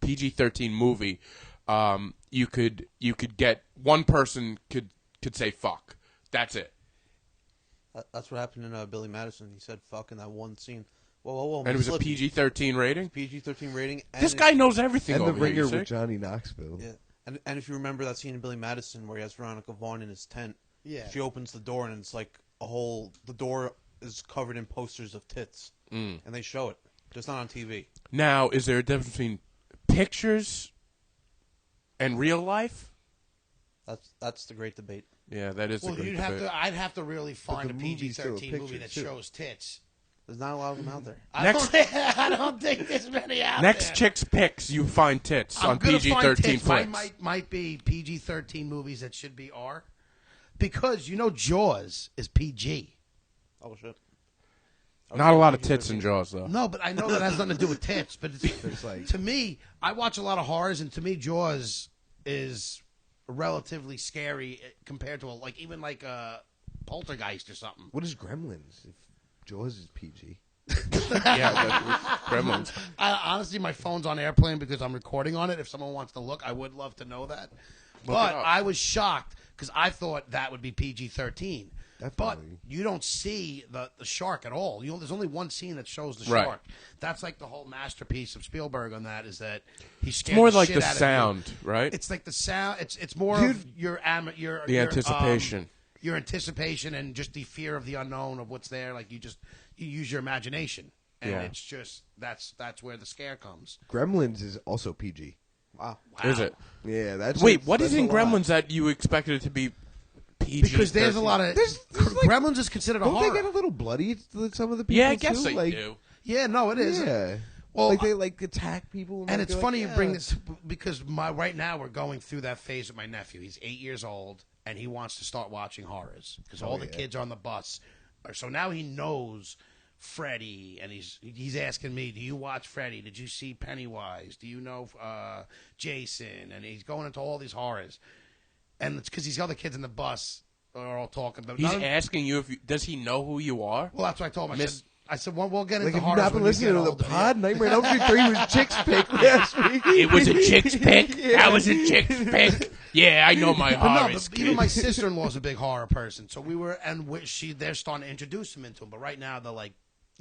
PG-13 movie. You could get one person could say fuck. That's it. That's what happened in Billy Madison. He said fuck in that one scene. Whoa. And it was a PG-13 rating? PG-13 rating. And This guy knows everything And the over here, ringer you see? with Johnny Knoxville. Yeah. And if you remember that scene in Billy Madison where he has Veronica Vaughn in his tent, she opens the door and it's like the door is covered in posters of tits. And they show it. Just not on TV. Now, is there a difference between pictures and real life? That's the great debate. Yeah, that is Well, the great you'd have debate. to. I'd have to really find a the movie's still a PG-13 movie picture, that too. shows tits. There's not a lot of them out there. I don't think there's many out Next there. Chick's Picks, you find tits I'm on gonna find PG-13 tits. flicks. Might be PG-13 movies that should be R, because Jaws is PG. Oh shit. Not a lot of tits in Jaws, though. No, but I know that has nothing to do with tits. But It's like- to me, I watch a lot of horrors, and to me, Jaws is relatively scary compared to even Poltergeist or something. What is Gremlins? If Jaws is PG. Yeah, Gremlins. Honestly, my phone's on airplane because I'm recording on it. If someone wants to look, I would love to know that. But up. I was shocked because I thought that would be PG-13. But Definitely. you don't see the shark at all. There's only one scene that shows the Right. shark. That's like the whole masterpiece of Spielberg on that. Is that he's scared It's more the like shit the out of you. Sound, right? It's like the sound. It's more of your anticipation. your anticipation, and just the fear of the unknown of what's there. Like you use your imagination, and Yeah. it's just that's where the scare comes. Gremlins is also PG. Wow. Is it? Yeah, that's. Wait, what is that's in a lot. Gremlins that you expected it to be PG? Because there's a lot of Gremlins is considered a Don't horror. they get a little bloody? Some of the people. Yeah, I guess too? they do. Yeah, no, it is. Yeah. Well, they attack people. And it's funny you bring yeah. this because right now we're going through that phase with my nephew. He's 8 years old and he wants to start watching horrors because all the kids are on the bus. So now he knows Freddy, and he's asking me, "Do you watch Freddy? Did you see Pennywise? Do you know Jason?" And he's going into all these horrors, and it's because these other kids in the bus are all talking. But He's asking you does he know who you are? well, that's what I told him. I said, well, we'll get Like, into have you horrors not been when you listening get to the older." pod? Nightmare on Elm Street 3 was Chick's Pick last week. It was a chick's pick. That was a chick's pick. Yeah, I know my But no, horrors. but even my sister-in-law is a big horror person. So we were, and they're starting to introduce him into him. But right now they're like,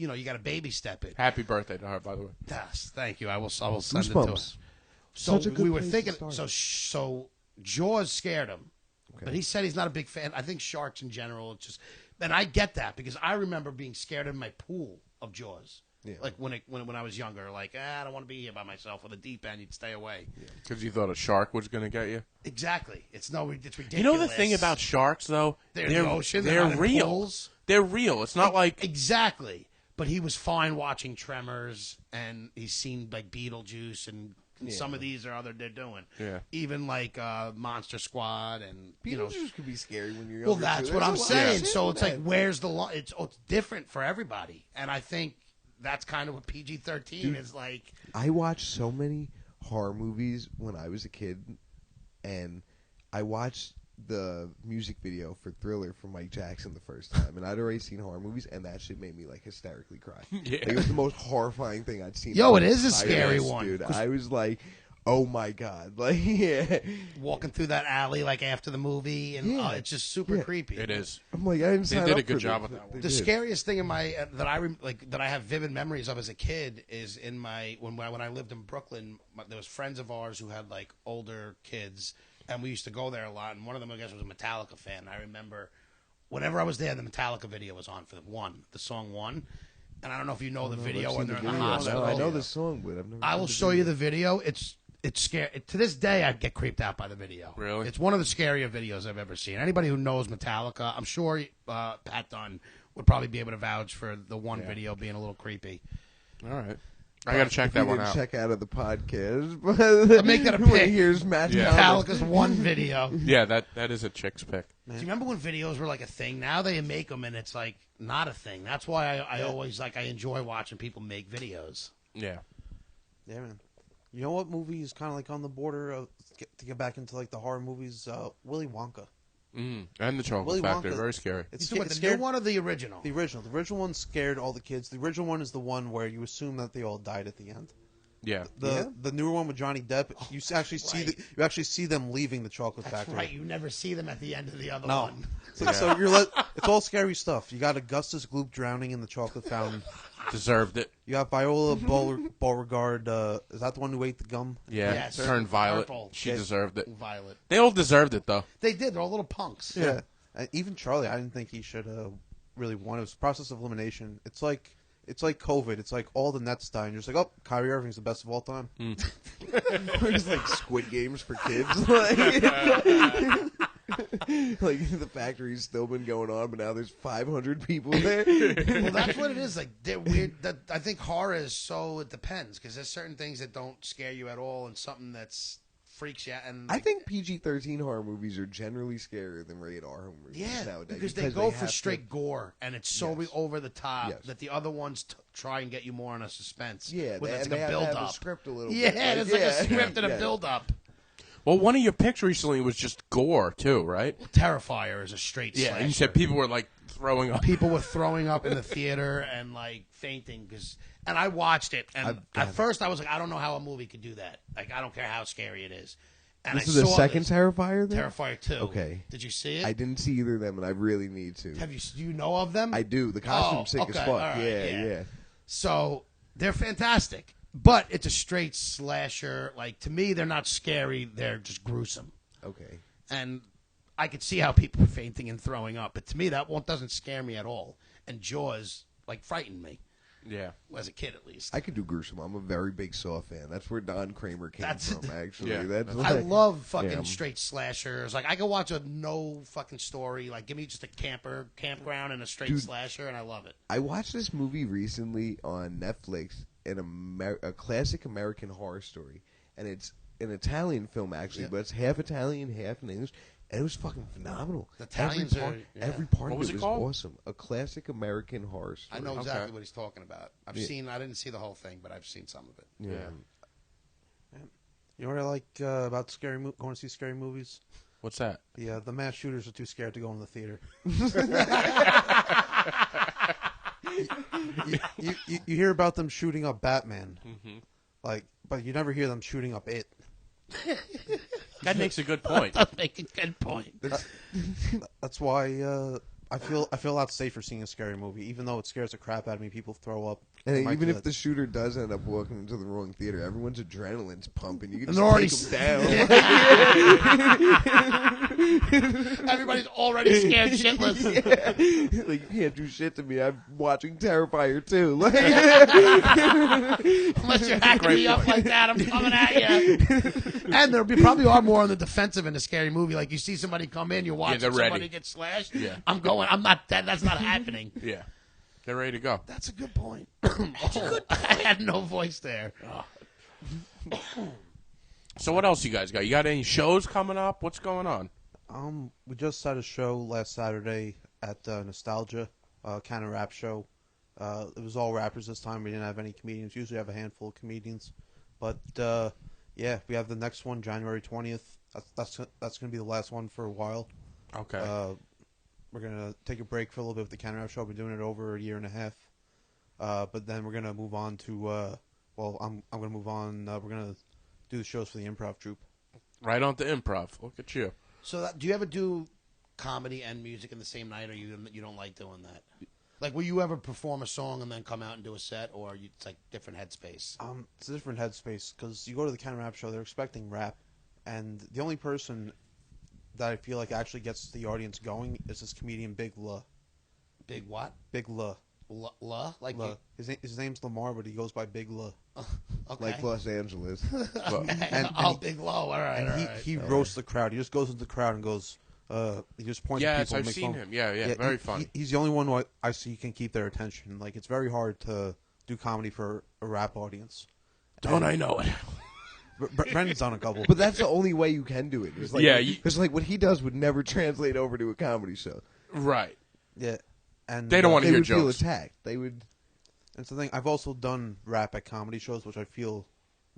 you got to baby step it. Happy birthday to her, by the way. Yes, thank you. I will send it to her. Goosebumps. So Such a good we were place to thinking. start. So Jaws scared him, Okay. but he said he's not a big fan. I think sharks in general. It's just, and I get that because I remember being scared in my pool of Jaws. Yeah. Like when I was younger, like I don't want to be here by myself. With the deep end, you'd stay away. Because you thought a shark was going to get you. Exactly. It's ridiculous. You know the thing about sharks, though? they're in the ocean. They're not in real. pools. They're real. It's not like Exactly. But he was fine watching Tremors, and he's seen like Beetlejuice, and some of these are other they're doing. Yeah. Even like Monster Squad, and Beetlejuice could be scary when you're Well, younger, that's too. what There's I'm a lot of saying. shit So in it's that. like, where's the line? It's different for everybody, and I think that's kind of what PG-13 is like. I watched so many horror movies when I was a kid, and I watched the music video for Thriller from Mike Jackson the first time, and I'd already seen horror movies, and that shit made me like hysterically cry. Yeah. Like, it was the most horrifying thing I'd seen. Yo, in it my is a entire scary life, one. dude. I was like, oh my god, like yeah. Walking through that alley like after the movie, and Yeah. it's just super Yeah. creepy. it is. I'm like, I didn't They sign did up a good for job this. with that one. They The did. scariest thing in my that I have vivid memories of as a kid is in my when I lived in Brooklyn. There was friends of ours who had like older kids, and we used to go there a lot. And one of them, I guess, was a Metallica fan. I remember whenever I was there, the Metallica video was on for the song One. And I don't know if you know the video I've when seen they're the in the video. hospital. I know the song, but I've never. I will show you the video. It's scary. To this day, I get creeped out by the video. Really? It's one of the scarier videos I've ever seen. Anybody who knows Metallica, I'm sure Pat Dunn would probably be able to vouch for the one video being a little creepy. All right. I got to check that one out. Check out of the podcast, but make that a when pick. Here's Matt. Yeah. Metallica's one video. Yeah, that is a chick's pick. Do you remember when videos were like a thing? Now they make them and it's like not a thing. That's why I always I enjoy watching people make videos. Yeah. Yeah, man. You know what movie is kind of like on the border of to get back into like the horror movies? Willy Wonka. And the Chocolate Willy Factory, Wonka. very scary. It's, You talking about it's the new scared. one or the original? The original. The original one scared all the kids. The original one is the one where you assume that they all died at the end. Yeah. The newer one with Johnny Depp, you actually see them leaving the chocolate That's factory. right. You never see them at the end of the other No. one. So it's all scary stuff. You got Augustus Gloop drowning in the chocolate fountain. Deserved it. You got Viola Beauregard. Is that the one who ate the gum? Yeah. Yes. Turned violet. Purple. She deserved it. Violet. They all deserved it, though. They did. They're all little punks. Yeah. Even Charlie, I didn't think he should really won. It was a process of elimination. It's like COVID. It's like all the Nets die, and you're just like, oh, Kyrie Irving's the best of all time. It's like Squid Games for kids. Like the factory's still been going on, but now there's 500 people there. Well, that's what it is. Like they're weird. I think horror is so it depends because there's certain things that don't scare you at all, and something that's freaks you out. And I think PG-13 horror movies are generally scarier than rated R horror movies nowadays. because they go for have straight gore, and it's so Yes. over the top Yes. that the other ones try and get you more on a suspense. Yeah, when and it's they like a have to build have a up. script a little Yeah, bit. it's like a script and a Yeah. build up. Well, one of your picks recently was just gore, too, right? Terrifier is a straight Yeah. And you slasher. said people were, like, throwing up. People were throwing up in the theater and like fainting and I watched it and at first I was like, I don't know how a movie could do that. Like I don't care how scary it is. And This I is the saw second this. Terrifier then? Terrifier 2. Okay. Did you see it? I didn't see either of them, and I really need to. Do you know of them? I do. The costume's sick as okay, fuck. all right, Yeah. So they're fantastic, but it's a straight slasher. Like to me, they're not scary. They're just gruesome. Okay. And I could see how people are fainting and throwing up, but to me, that one doesn't scare me at all. And Jaws like frightened me Yeah. as a kid, at least. I could do gruesome. I'm a very big Saw fan. That's where Don Kramer came That's- from, actually. Yeah. That's I like- love fucking yeah. straight slashers. Like I could watch a no fucking story. Like give me just a campground and a straight slasher, and I love it. I watched this movie recently on Netflix, a classic American horror story, and it's an Italian film actually, but it's half Italian, half in English, and it was fucking phenomenal. The Italians every part What of was it it was called? awesome. A classic American horror story. I know exactly Okay. what he's talking about. I didn't see the whole thing, but I've seen some of it. Yeah. You know what I like about going to see scary movies? What's that? The mass shooters are too scared to go in the theater. you hear about them shooting up Batman, but you never hear them shooting up it. That makes a good point. Make a good point. That's why I feel a lot safer seeing a scary movie, even though it scares the crap out of me. People throw up. And It might even do if that. the shooter does end up walking into the wrong theater, everyone's adrenaline's pumping. You can And just they're take already- them down. Everybody's already scared shitless. Like, you can't do shit to me. I'm watching Terrifier 2. Like, Unless you're hacking me up like that, I'm coming at you. And there probably are more on the defensive in a scary movie. Like you see somebody come in, you're watching they're somebody ready. get slashed. Yeah. I'm going. I'm not. That's not happening. Yeah. They're ready to go. That's a good point. I had no voice there. So what else you guys got? You got any shows coming up? What's going on? We just had a show last Saturday at Nostalgia, kind of rap show. It was all rappers this time. We didn't have any comedians. Usually have a handful of comedians, but yeah, we have the next one January 20th. That's going to be the last one for a while. Okay. We're gonna take a break for a little bit with the kind of rap show. We've been doing it over a year and a half, but then we're gonna move on to. I'm gonna move on. We're gonna do the shows for the Improv Troop. Right on to Improv. Look at you. So, do you ever do comedy and music in the same night, or you don't like doing that? Like, will you ever perform a song and then come out and do a set, or it's like different headspace? It's a different headspace because you go to the kind of rap show, they're expecting rap, and the only person that I feel like actually gets the audience going is this comedian Big L. Big what? Big L. Like L. His name's Lamar, but he goes by Big L. okay. like Los Angeles. Big Low. All right. And he roasts the crowd. He just goes into the crowd and goes. He just points at Yes, people. and I've makes seen fun. him. Yeah, very funny. He's the only one who I see can keep their attention. Like, it's very hard to do comedy for a rap audience. Don't I know it? Brendan's done a couple. But that's the only way you can do it. It's like, Yeah, because like what he does would never translate over to a comedy show. Right. Yeah, and They don't want to They hear would feel jokes. attacked. They would. That's the thing. I've also done rap at comedy shows, which I feel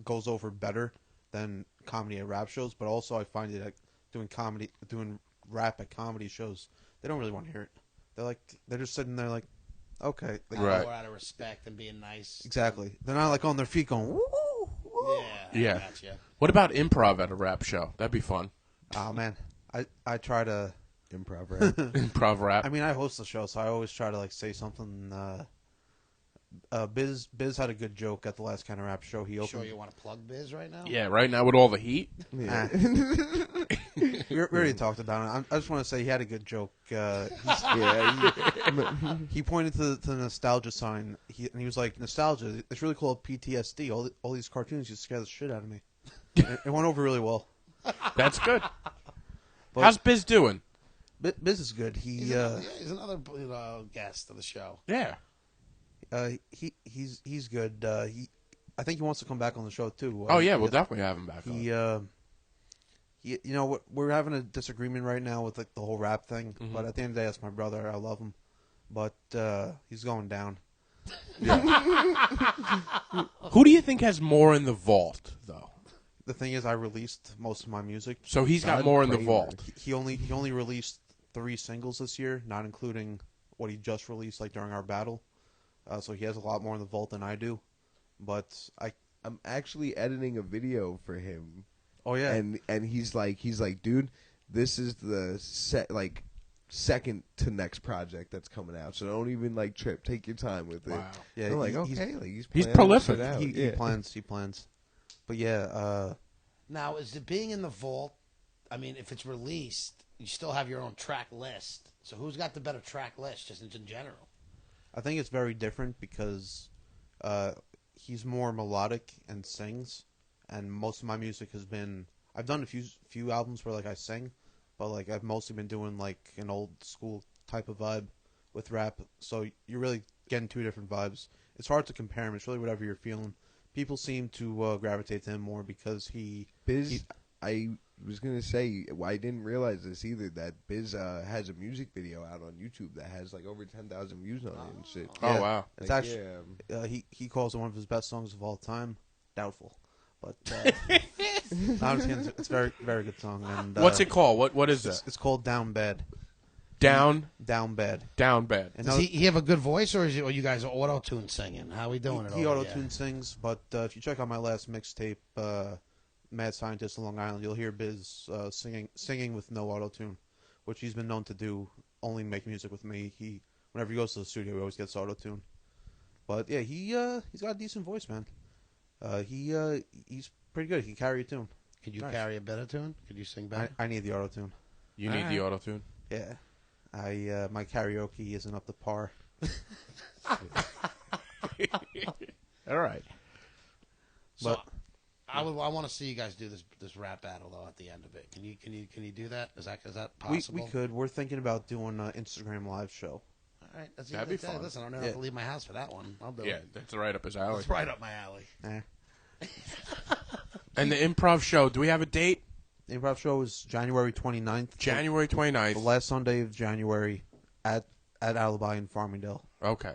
goes over better than comedy at rap shows. But also, I find it like doing rap at comedy shows. They don't really want to hear it. They're just sitting there like, okay, like, Right. More out of respect and being nice. exactly. They're not like on their feet going, woo, woo. Yeah. I gotcha. What about improv at a rap show? That'd be fun. Oh man, I try to. Improv rap. Improv rap. I mean, I host the show, so I always try to like say something. Bizz had a good joke at the last kind of rap show. He You opened. sure you want to plug Bizz right now? Yeah, right now with all the heat. Yeah. We already talked about it. I just want to say he had a good joke. Yeah. He pointed to the nostalgia sign, and he was like, "Nostalgia. It's really called PTSD. All these cartoons used to scare the shit out of me." It went over really well. That's good. But How's Biz doing? Biz is good. He's another guest of the show. Yeah. He's good. I think he wants to come back on the show too. Oh yeah, we'll definitely have him back on. You know what? We're having a disagreement right now with like the whole rap thing. But at the end of the day, that's my brother. I love him, but he's going down. Who do you think has more in the vault, though? The thing is, I released most of my music. So he's got Dom more in the Kramer. vault. He only released 3 singles this year, not including what he just released like during our battle. So he has a lot more in the vault than I do. But I'm actually editing a video for him. oh yeah, And he's like, dude, this is the second to next project that's coming out. So don't even like trip. Take your time with it. Wow. yeah, I'm like, he's, okay, like he's planning prolific. shit out. he Yeah. plans. But yeah, Now, is it being in the vault? I mean, if it's released, you still have your own track list. So who's got the better track list, just in general? I think it's very different because he's more melodic and sings, and most of my music has been. I've done a few albums where like I sing, but like I've mostly been doing like an old school type of vibe with rap. So you're really getting 2 different vibes. It's hard to compare them. It's really whatever you're feeling. People seem to gravitate to him more because Biz, I was gonna say, I didn't realize this either. That Biz has a music video out on YouTube that has like over 10,000 views on it and shit. Oh wow. It's Like, actually he calls it one of his best songs of all time. Doubtful, but no, I'm just kidding. It's a very very good song. And What's it called? What is that? It's called Down Bad. Down Bad. bad. And Does he have a good voice, or are you guys auto-tune singing? How are we doing it? he over auto-tune sings, but if you check out my last mixtape, Mad Scientist of Long Island, you'll hear Biz singing with no auto-tune, which he's been known to do only make music with me. Whenever he goes to the studio, he always gets auto-tune. But yeah, he's got a decent voice, man. He's pretty good. He can carry a tune. Could you carry a better tune? Could you sing better? I need the auto-tune. You need the auto tune. Yeah. My karaoke isn't up to par. All right. So, I want to see you guys do this rap battle though at the end of it. Can you do that? Is that possible? We could. We're thinking about doing an Instagram live show. All right, That'd be fun. Listen, I don't have to leave my house for that one. I'll do Yeah, it. that's right up his alley. It's right up my alley. And the improv show, do we have a date? The improv show is January 29th. January 29th. The last Sunday of January at Alibi in Farmingdale. Okay.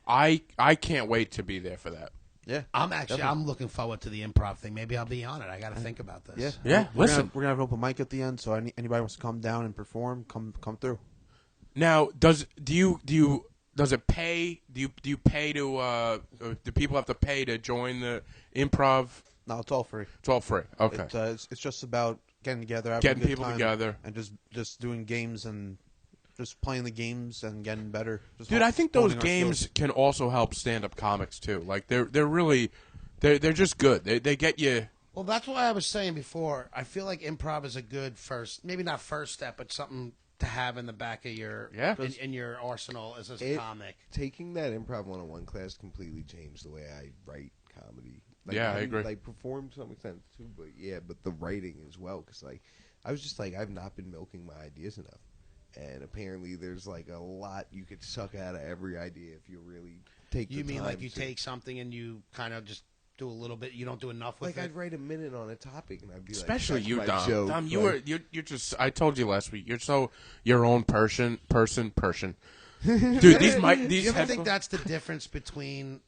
I can't wait to be there for that. Yeah. I'm looking forward to the improv thing. Maybe I'll be on it. I got to think about this. Yeah. Yeah, listen. We're gonna have an open mic at the end, so anybody wants to come down and perform, come through. Now, does it pay? Do you pay to? Do people have to pay to join the improv? No, it's all free. It's all free. Okay. It's just about getting together, having Getting a good people time, together. and just doing games and just playing the games and getting better. Just Dude, I think those honing our games skills. can also help stand-up comics too. Like they're really they're just good. They get you. Well, that's why I was saying before. I feel like improv is a good first, maybe not first step, but something to have in the back of your in your arsenal as a comic. Taking that Improv 101 class completely changed the way I write comedy. Like, Yeah, I agree. Like perform to some extent too, but the writing as well. Because like I was just like I've not been milking my ideas enough, and apparently there's like a lot you could suck out of every idea if you really take. You the mean time like you to. take something and you kind of just do a little bit? You don't do enough with Like it. I'd write a minute on a topic and I'd be Especially like, you, that's my Dom. joke. Dom, Like, you're just. I told you last week. You're so your own person. Dude, these Do you ever headphones- think that's the difference between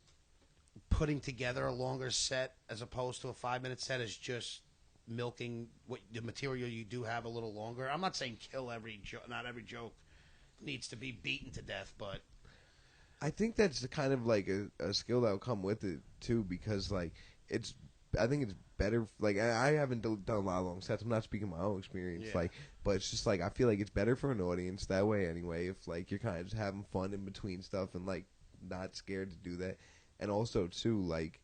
putting together a longer set as opposed to a 5-minute set is just milking what the material you do have a little longer? I'm not saying kill every joke. Not every joke needs to be beaten to death, but I think that's kind of like a skill that will come with it too, because like I think it's better. Like I haven't done a lot of long sets. I'm not speaking my own experience, Yeah. like, but it's just like I feel like it's better for an audience that way anyway. If like you're kind of just having fun in between stuff and like not scared to do that, and also too like.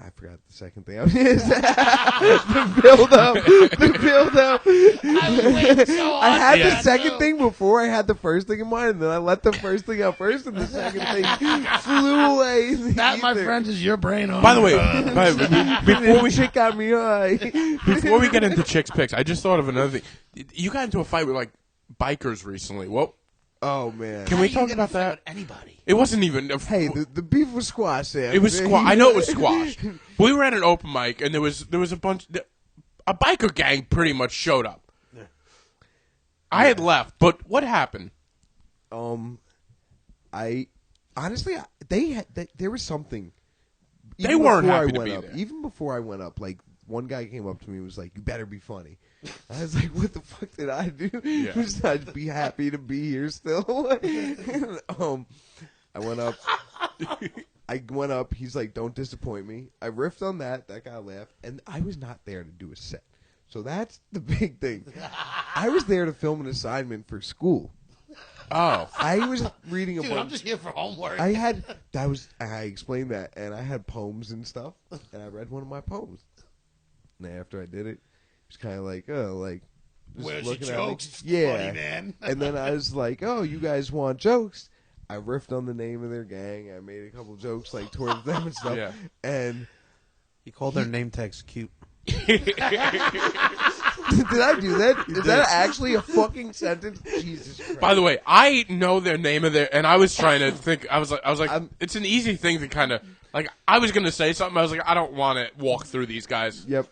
I forgot the second thing. I was gonna say. The build up. I had the second thing before I had the first thing in mind, and then I let the first thing out first, and the second thing flew away. In the that, my ether. friends, is your brain. By the way, before we Chick got me high. before we get into chicks picks, I just thought of another thing. You got into a fight with like bikers recently. What? Oh man. Can we talk about that? Anybody? It wasn't even. Hey, the beef was squash, Sam. It was squash. I know it was squash. We were at an open mic, and there was a bunch. A biker gang pretty much showed up. Yeah. I had left, but what happened? I honestly, there was something. They Even weren't before happy I to went be up, there. Even before I went up, like one guy came up to me and was like, "You better be funny." I was like, "What the fuck did I do?" Yeah. Just I'd be happy to be here still. I went up. I went up. He's like, "Don't disappoint me." I riffed on that. That guy laughed, and I was not there to do a set. So that's the big thing. I was there to film an assignment for school. Oh, I was reading a Dude, bunch. I'm just here for homework. I explained that, and I had poems and stuff, and I read one of my poems. And after I did it, it was kind of like, oh, like, just Where's your looking at me. jokes? It's Yeah. funny, man. And then I was like, oh, you guys want jokes? I riffed on the name of their gang. I made a couple jokes like towards them and stuff. Yeah. And He called their name tags cute. did I do that? Is that actually a fucking sentence? Jesus Christ. by the way, I know their name of their, and I was trying to think. I was like, it's an easy thing to kind of like. I was gonna say something. I was like, I don't want to walk through these guys. Yep.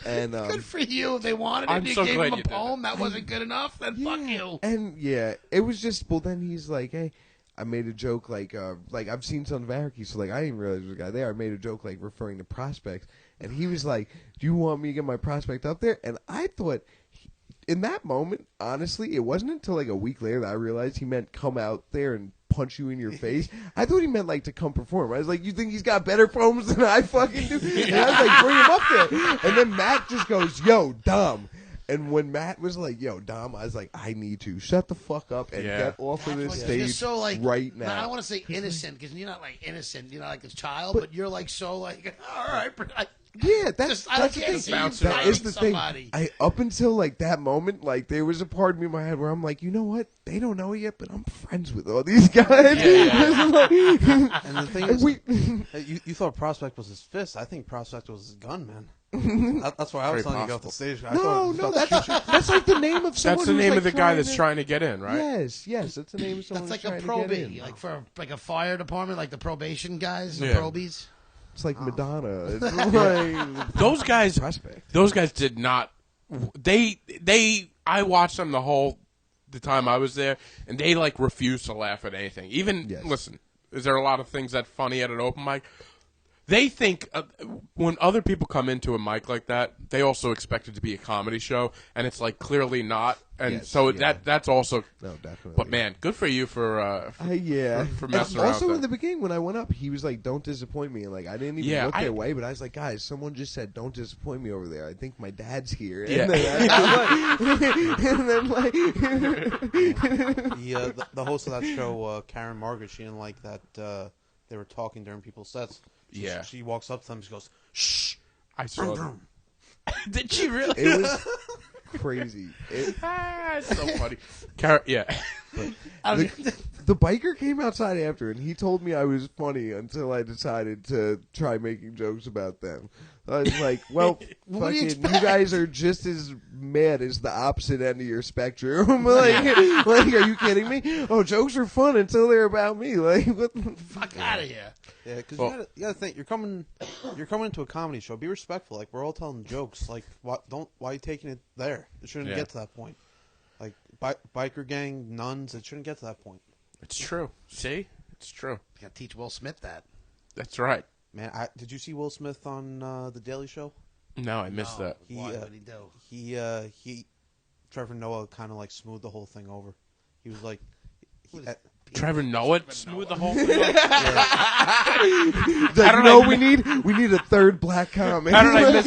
And Good for you. If they wanted it, I'm you so gave glad him a you did poem that wasn't good enough, then fuck you. And yeah, it was just. Well, then he's like, "Hey, I made a joke like I've seen Sons of Anarchy, so like I didn't realize there was a guy there. I made a joke like referring to prospects, and he was like, "Do you want me to get my prospect up there?" And I thought, in that moment, honestly, it wasn't until like a week later that I realized he meant come out there and punch you in your face. I thought he meant like to come perform. I was like, "You think he's got better poems than I fucking do?" And I was like, "Bring him up there." And then Matt just goes, "Yo, Dom." And when Matt was like, "Yo, Dom," I was like, "I need to shut the fuck up and Yeah. get off of this You're stage so like right I now." don't want to say innocent because you're not like innocent. You're not like a child, but you're like so like all right. Yeah, that's I the can't thing. see you That fighting is the somebody. thing. Up until like that moment, like there was a part of me in my head where I'm like, you know what? They don't know yet, but I'm friends with all these guys. And the thing is, you thought Prospect was his fist. I think Prospect was his gun, man. That's why I was Very telling you to get off the possible. stage. I No, thought that's like the name of someone. That's the who's, name like, of the guy that's to- trying to get in, right? Yes, that's the name of someone. That's like who's a trying to get probie, in. like for like a fire department, like the probation guys, the Yeah. probies. It's like Madonna. It's like Those guys, Prospect. those guys did not. I watched them the time I was there, and they like refused to laugh at anything. Even Yes. listen, is there a lot of things that funny at an open mic? They think when other people come into a mic like that, they also expect it to be a comedy show, and it's like clearly not. And Yes, so yeah. that's also. No, definitely. But man, good for you for For messing and around also with in that. the beginning when I went up, he was like, "Don't disappoint me," and like I didn't even Yeah, look their way, but I was like, "Guys, someone just said don't disappoint me over there. I think my dad's here." And Yeah. then the host of that show, Karen Margaret, she didn't like that they were talking during people's sets. Yeah. She walks up to them. She goes, "Shh." I saw that. Did she really? it was crazy. It's so funny. Yeah. The biker came outside after, and he told me I was funny until I decided to try making jokes about them. I was like, well, What do you fucking, expect? you guys are just as mad as the opposite end of your spectrum. like, are you kidding me? Oh, jokes are fun until they're about me. Like, what the Fuck out of here. Yeah, because Well- you gotta think you're coming into a comedy show. Be respectful. Like we're all telling jokes. Like why are you taking it there? It shouldn't Yeah. get to that point. Like biker gang, nuns. It shouldn't get to that point. It's true. See? It's true. You gotta teach Will Smith that. That's right. Man, did you see Will Smith on the Daily Show? No, I missed that. What did he do? He Trevor Noah kind of like smoothed the whole thing over. He was like, Trevor Noah smooth the whole thing up? Like, you know what we need? We need a third black comic. How did I miss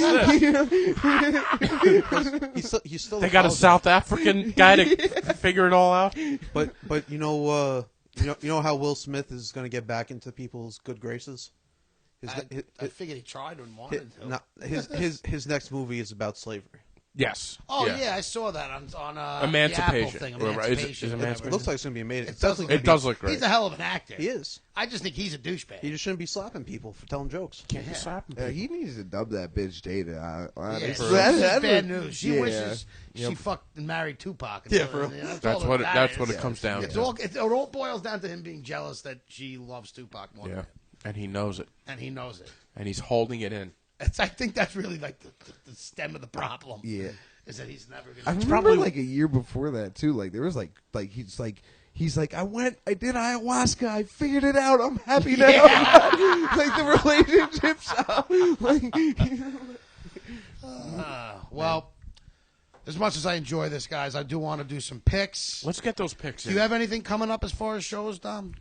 this? he's still They got a apologized. South African guy to figure it all out? But you know how Will Smith is going to get back into people's good graces. I figured he tried and wanted to. His next movie is about slavery. Yes. Oh yeah, I saw that on Emancipation. The Apple thing. Right, right. Is it Emancipation. Emancipation? It looks like it's going to be amazing. It does definitely It does look great. He's a hell of an actor. He is. I just think he's a douchebag. He just shouldn't be slapping people for telling jokes. Can't be slapping Yeah, people. he needs to dub that bitch Jada. Yeah, Honestly. this is That bad would- news. She yeah. wishes she fucked and married Tupac. Yeah, for real. That's what it comes down It's to. it all boils down to him being jealous that she loves Tupac more than Yeah. him, And he knows it. and he knows it. And he's holding it in. I think that's really like the stem of the problem. Yeah. Is that he's never I going to. remember like a year before that too. Like there was like he's like I did ayahuasca. I figured it out. I'm happy now. Like the relationship's up. Like, Well, as much as I enjoy this, guys, I do want to do some picks. Let's get those picks Do in. you have anything coming up as far as shows, Dom?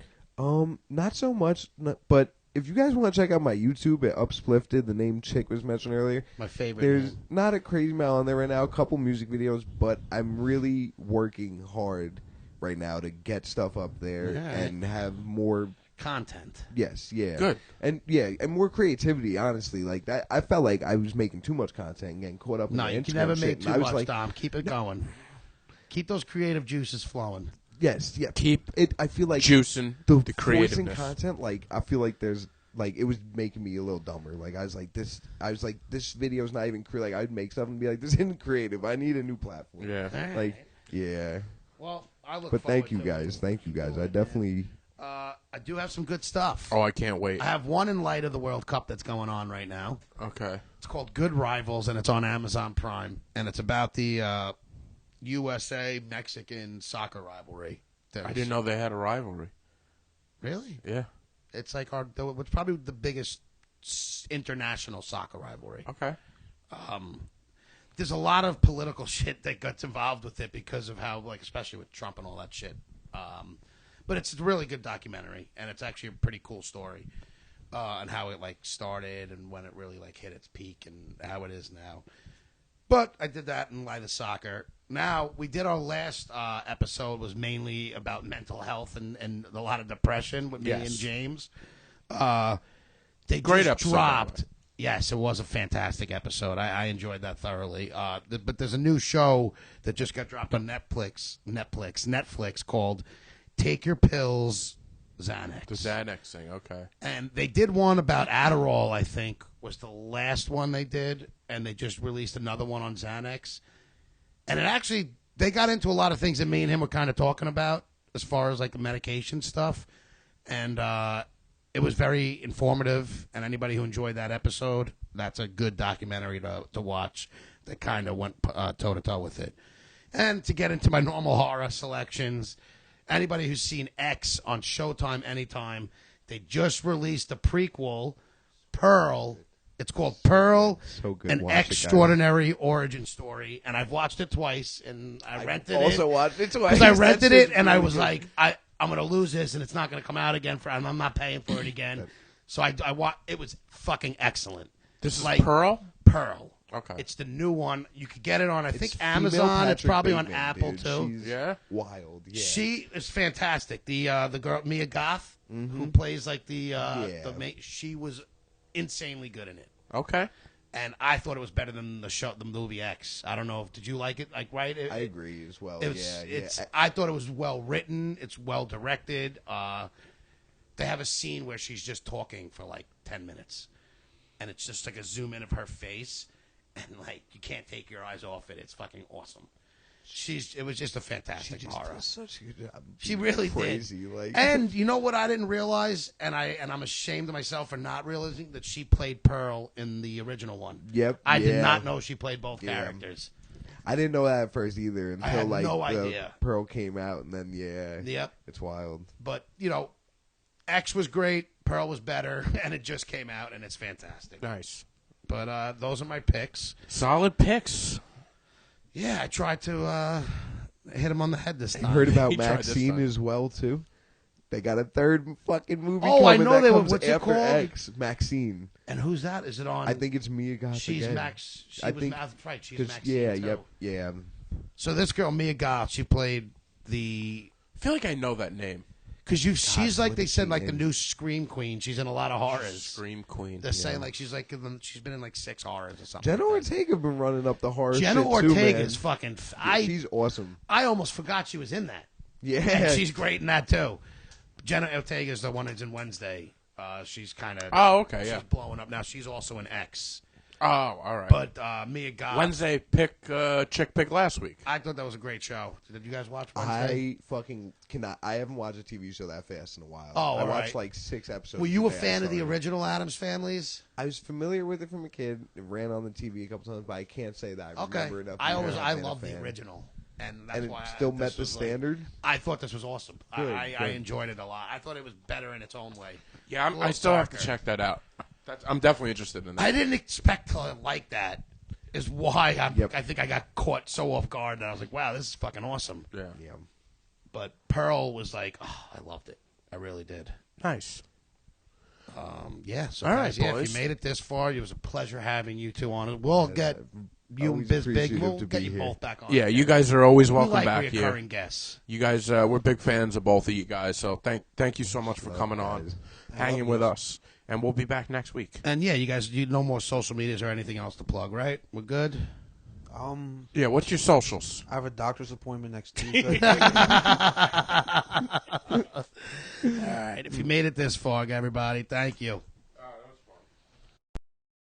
not so much. But if you guys want to check out my YouTube at Upsplifted, the name Chick was mentioned earlier. My favorite. There's not a crazy amount on there right now. A couple music videos, but I'm really working hard right now to get stuff up there Yeah. and have more. content. Yes, yeah, Good. and more creativity. Honestly, like that, I felt like I was making too much content and getting caught up. No, in you the can Instagram never shit, make and too I was much, like, Dom. Keep it going. Keep those creative juices flowing. yes, yeah. Keep it. I feel like juicing the the voicing creativeness. content. Like I feel like there's like it was making me a little dumber. Like I was like this video's not even like I'd make stuff and be like, this isn't creative. I need a new platform. Yeah. Like yeah. Well, I look. But forward thank you to guys. it. Thank you guys. I definitely. I do have some good stuff. Oh, I can't wait. I have one in light of the World Cup that's going on right now. Okay. It's called Good Rivals, and it's on Amazon Prime, and it's about the USA-Mexican soccer rivalry. I didn't know they had a rivalry. Really? Yeah. It's like it's probably the biggest international soccer rivalry. Okay. There's a lot of political shit that gets involved with it because of how, like, especially with Trump and all that shit. But it's a really good documentary, and it's actually a pretty cool story on how it like started and when it really like hit its peak and how it is now. But I did that in light of soccer. Now, we did our last episode was mainly about mental health and a lot of depression with me and James. They Great just episode, dropped. Yes, it was a fantastic episode. I enjoyed that thoroughly. But there's a new show that just got dropped on Netflix called Take Your Pills, Xanax. The Xanax thing, okay. And they did one about Adderall, I think, was the last one they did. And they just released another one on Xanax. And it actually, they got into a lot of things that me and him were kind of talking about as far as like the medication stuff. And it was very informative. And anybody who enjoyed that episode, that's a good documentary to watch that kind of went toe-to-toe with it. And to get into my normal horror selections, anybody who's seen X on Showtime anytime, they just released a prequel, Pearl. It's called Pearl, So good. An Watch it, guys. Extraordinary Origin Story. And I've watched it twice, and I rented it. Also watched it twice. Because I rented That's it, and I really was good. like, I'm going to lose this, and it's not going to come out again. And I'm not paying for it again. So it was fucking excellent. This is Like, Pearl? Pearl. Okay. It's the new one. You could get it on, I think, Female Amazon. It's Patrick probably on Bateman, Apple, dude. too. She's Yeah? wild. Yeah. She is fantastic. The girl Mia Goth, who plays like the she was insanely good in it, Okay. and I thought it was better than the movie X. I don't know if did you like it? Like, right? I agree as well. It's I thought it was well written. It's well directed. They have a scene where she's just talking for like 10 minutes, and it's just like a zoom in of her face, and like you can't take your eyes off it. It's fucking awesome. It was just a fantastic horror. Such a good job. She really Crazy, did. like And you know what I didn't realize, and I'm ashamed of myself for not realizing that she played Pearl in the original one. Yep. I did yeah. not know she played both Yeah. characters. I didn't know that at first either until had like no the idea. Pearl came out, and then Yep. it's wild. But X was great, Pearl was better, and it just came out, and it's fantastic. Nice. But those are my picks. Solid picks. Yeah, I tried to hit him on the head this You time. heard about He tried this Maxine time. as well too. They got a third fucking movie Oh, I coming know that they were- comes what's it after called? X. Maxine. And who's that? Is it on? I think it's Mia Goth she's again. Max. She I was think- that's right. She's 'Cause- Maxine yeah, too. yep, yeah. So this girl Mia Goth, she played the I feel like I know that name. because she's like what they is said she like the in? new Scream Queen. She's in a lot of horrors. Scream Queen. They're saying like she's been in like 6 horrors or something. Jenna like that. Ortega been running up the horror Jenna shit too, Ortega man. is fucking. She's awesome. I almost forgot she was in that. Yeah, And she's great in that too. Jenna Ortega is the one that's in Wednesday. She's kind of. Oh, okay, yeah. She's blowing up now. She's also in X. Oh, all right. But Mia Goth. Wednesday chick pick last week. I thought that was a great show. Did you guys watch Wednesday? I fucking cannot. I haven't watched a TV show that fast in a while. Oh, I all watched right. like 6 episodes. Were you a today. I fan of the started. original Addams Families? I was familiar with it from a kid. It ran on the TV a couple times, but I can't say that I Okay. remember enough. I to been a love the fan. original, and that's And it why still this met the was like- standard. I thought this was awesome. Good, I good. enjoyed it a lot. I thought it was better in its own way. Yeah, A little I still have to darker. check that out. I'm definitely interested in that. I didn't expect to like that. Is why Yep. I think I got caught so off guard that I was like, "Wow, this is fucking awesome." Yeah. Yeah. But Pearl was like, "Oh, I loved it. I really did." Nice. Yeah. So All guys, right, yeah, boys. if you made it this far, it was a pleasure having you two on it. We'll get you and always Bizz Big. appreciative We'll to get be you here. both back on. Yeah, you guys are always we welcome like back here. reoccurring guests. You guys, we're big fans of both of you guys, so thank you so much for coming on, guys. hanging with us, and we'll be back next week. And yeah, you guys, no more social medias or anything else to plug, right? We're good. Yeah, what's your socials? I have a doctor's appointment next Tuesday. All right. If you made it this far, everybody, thank you.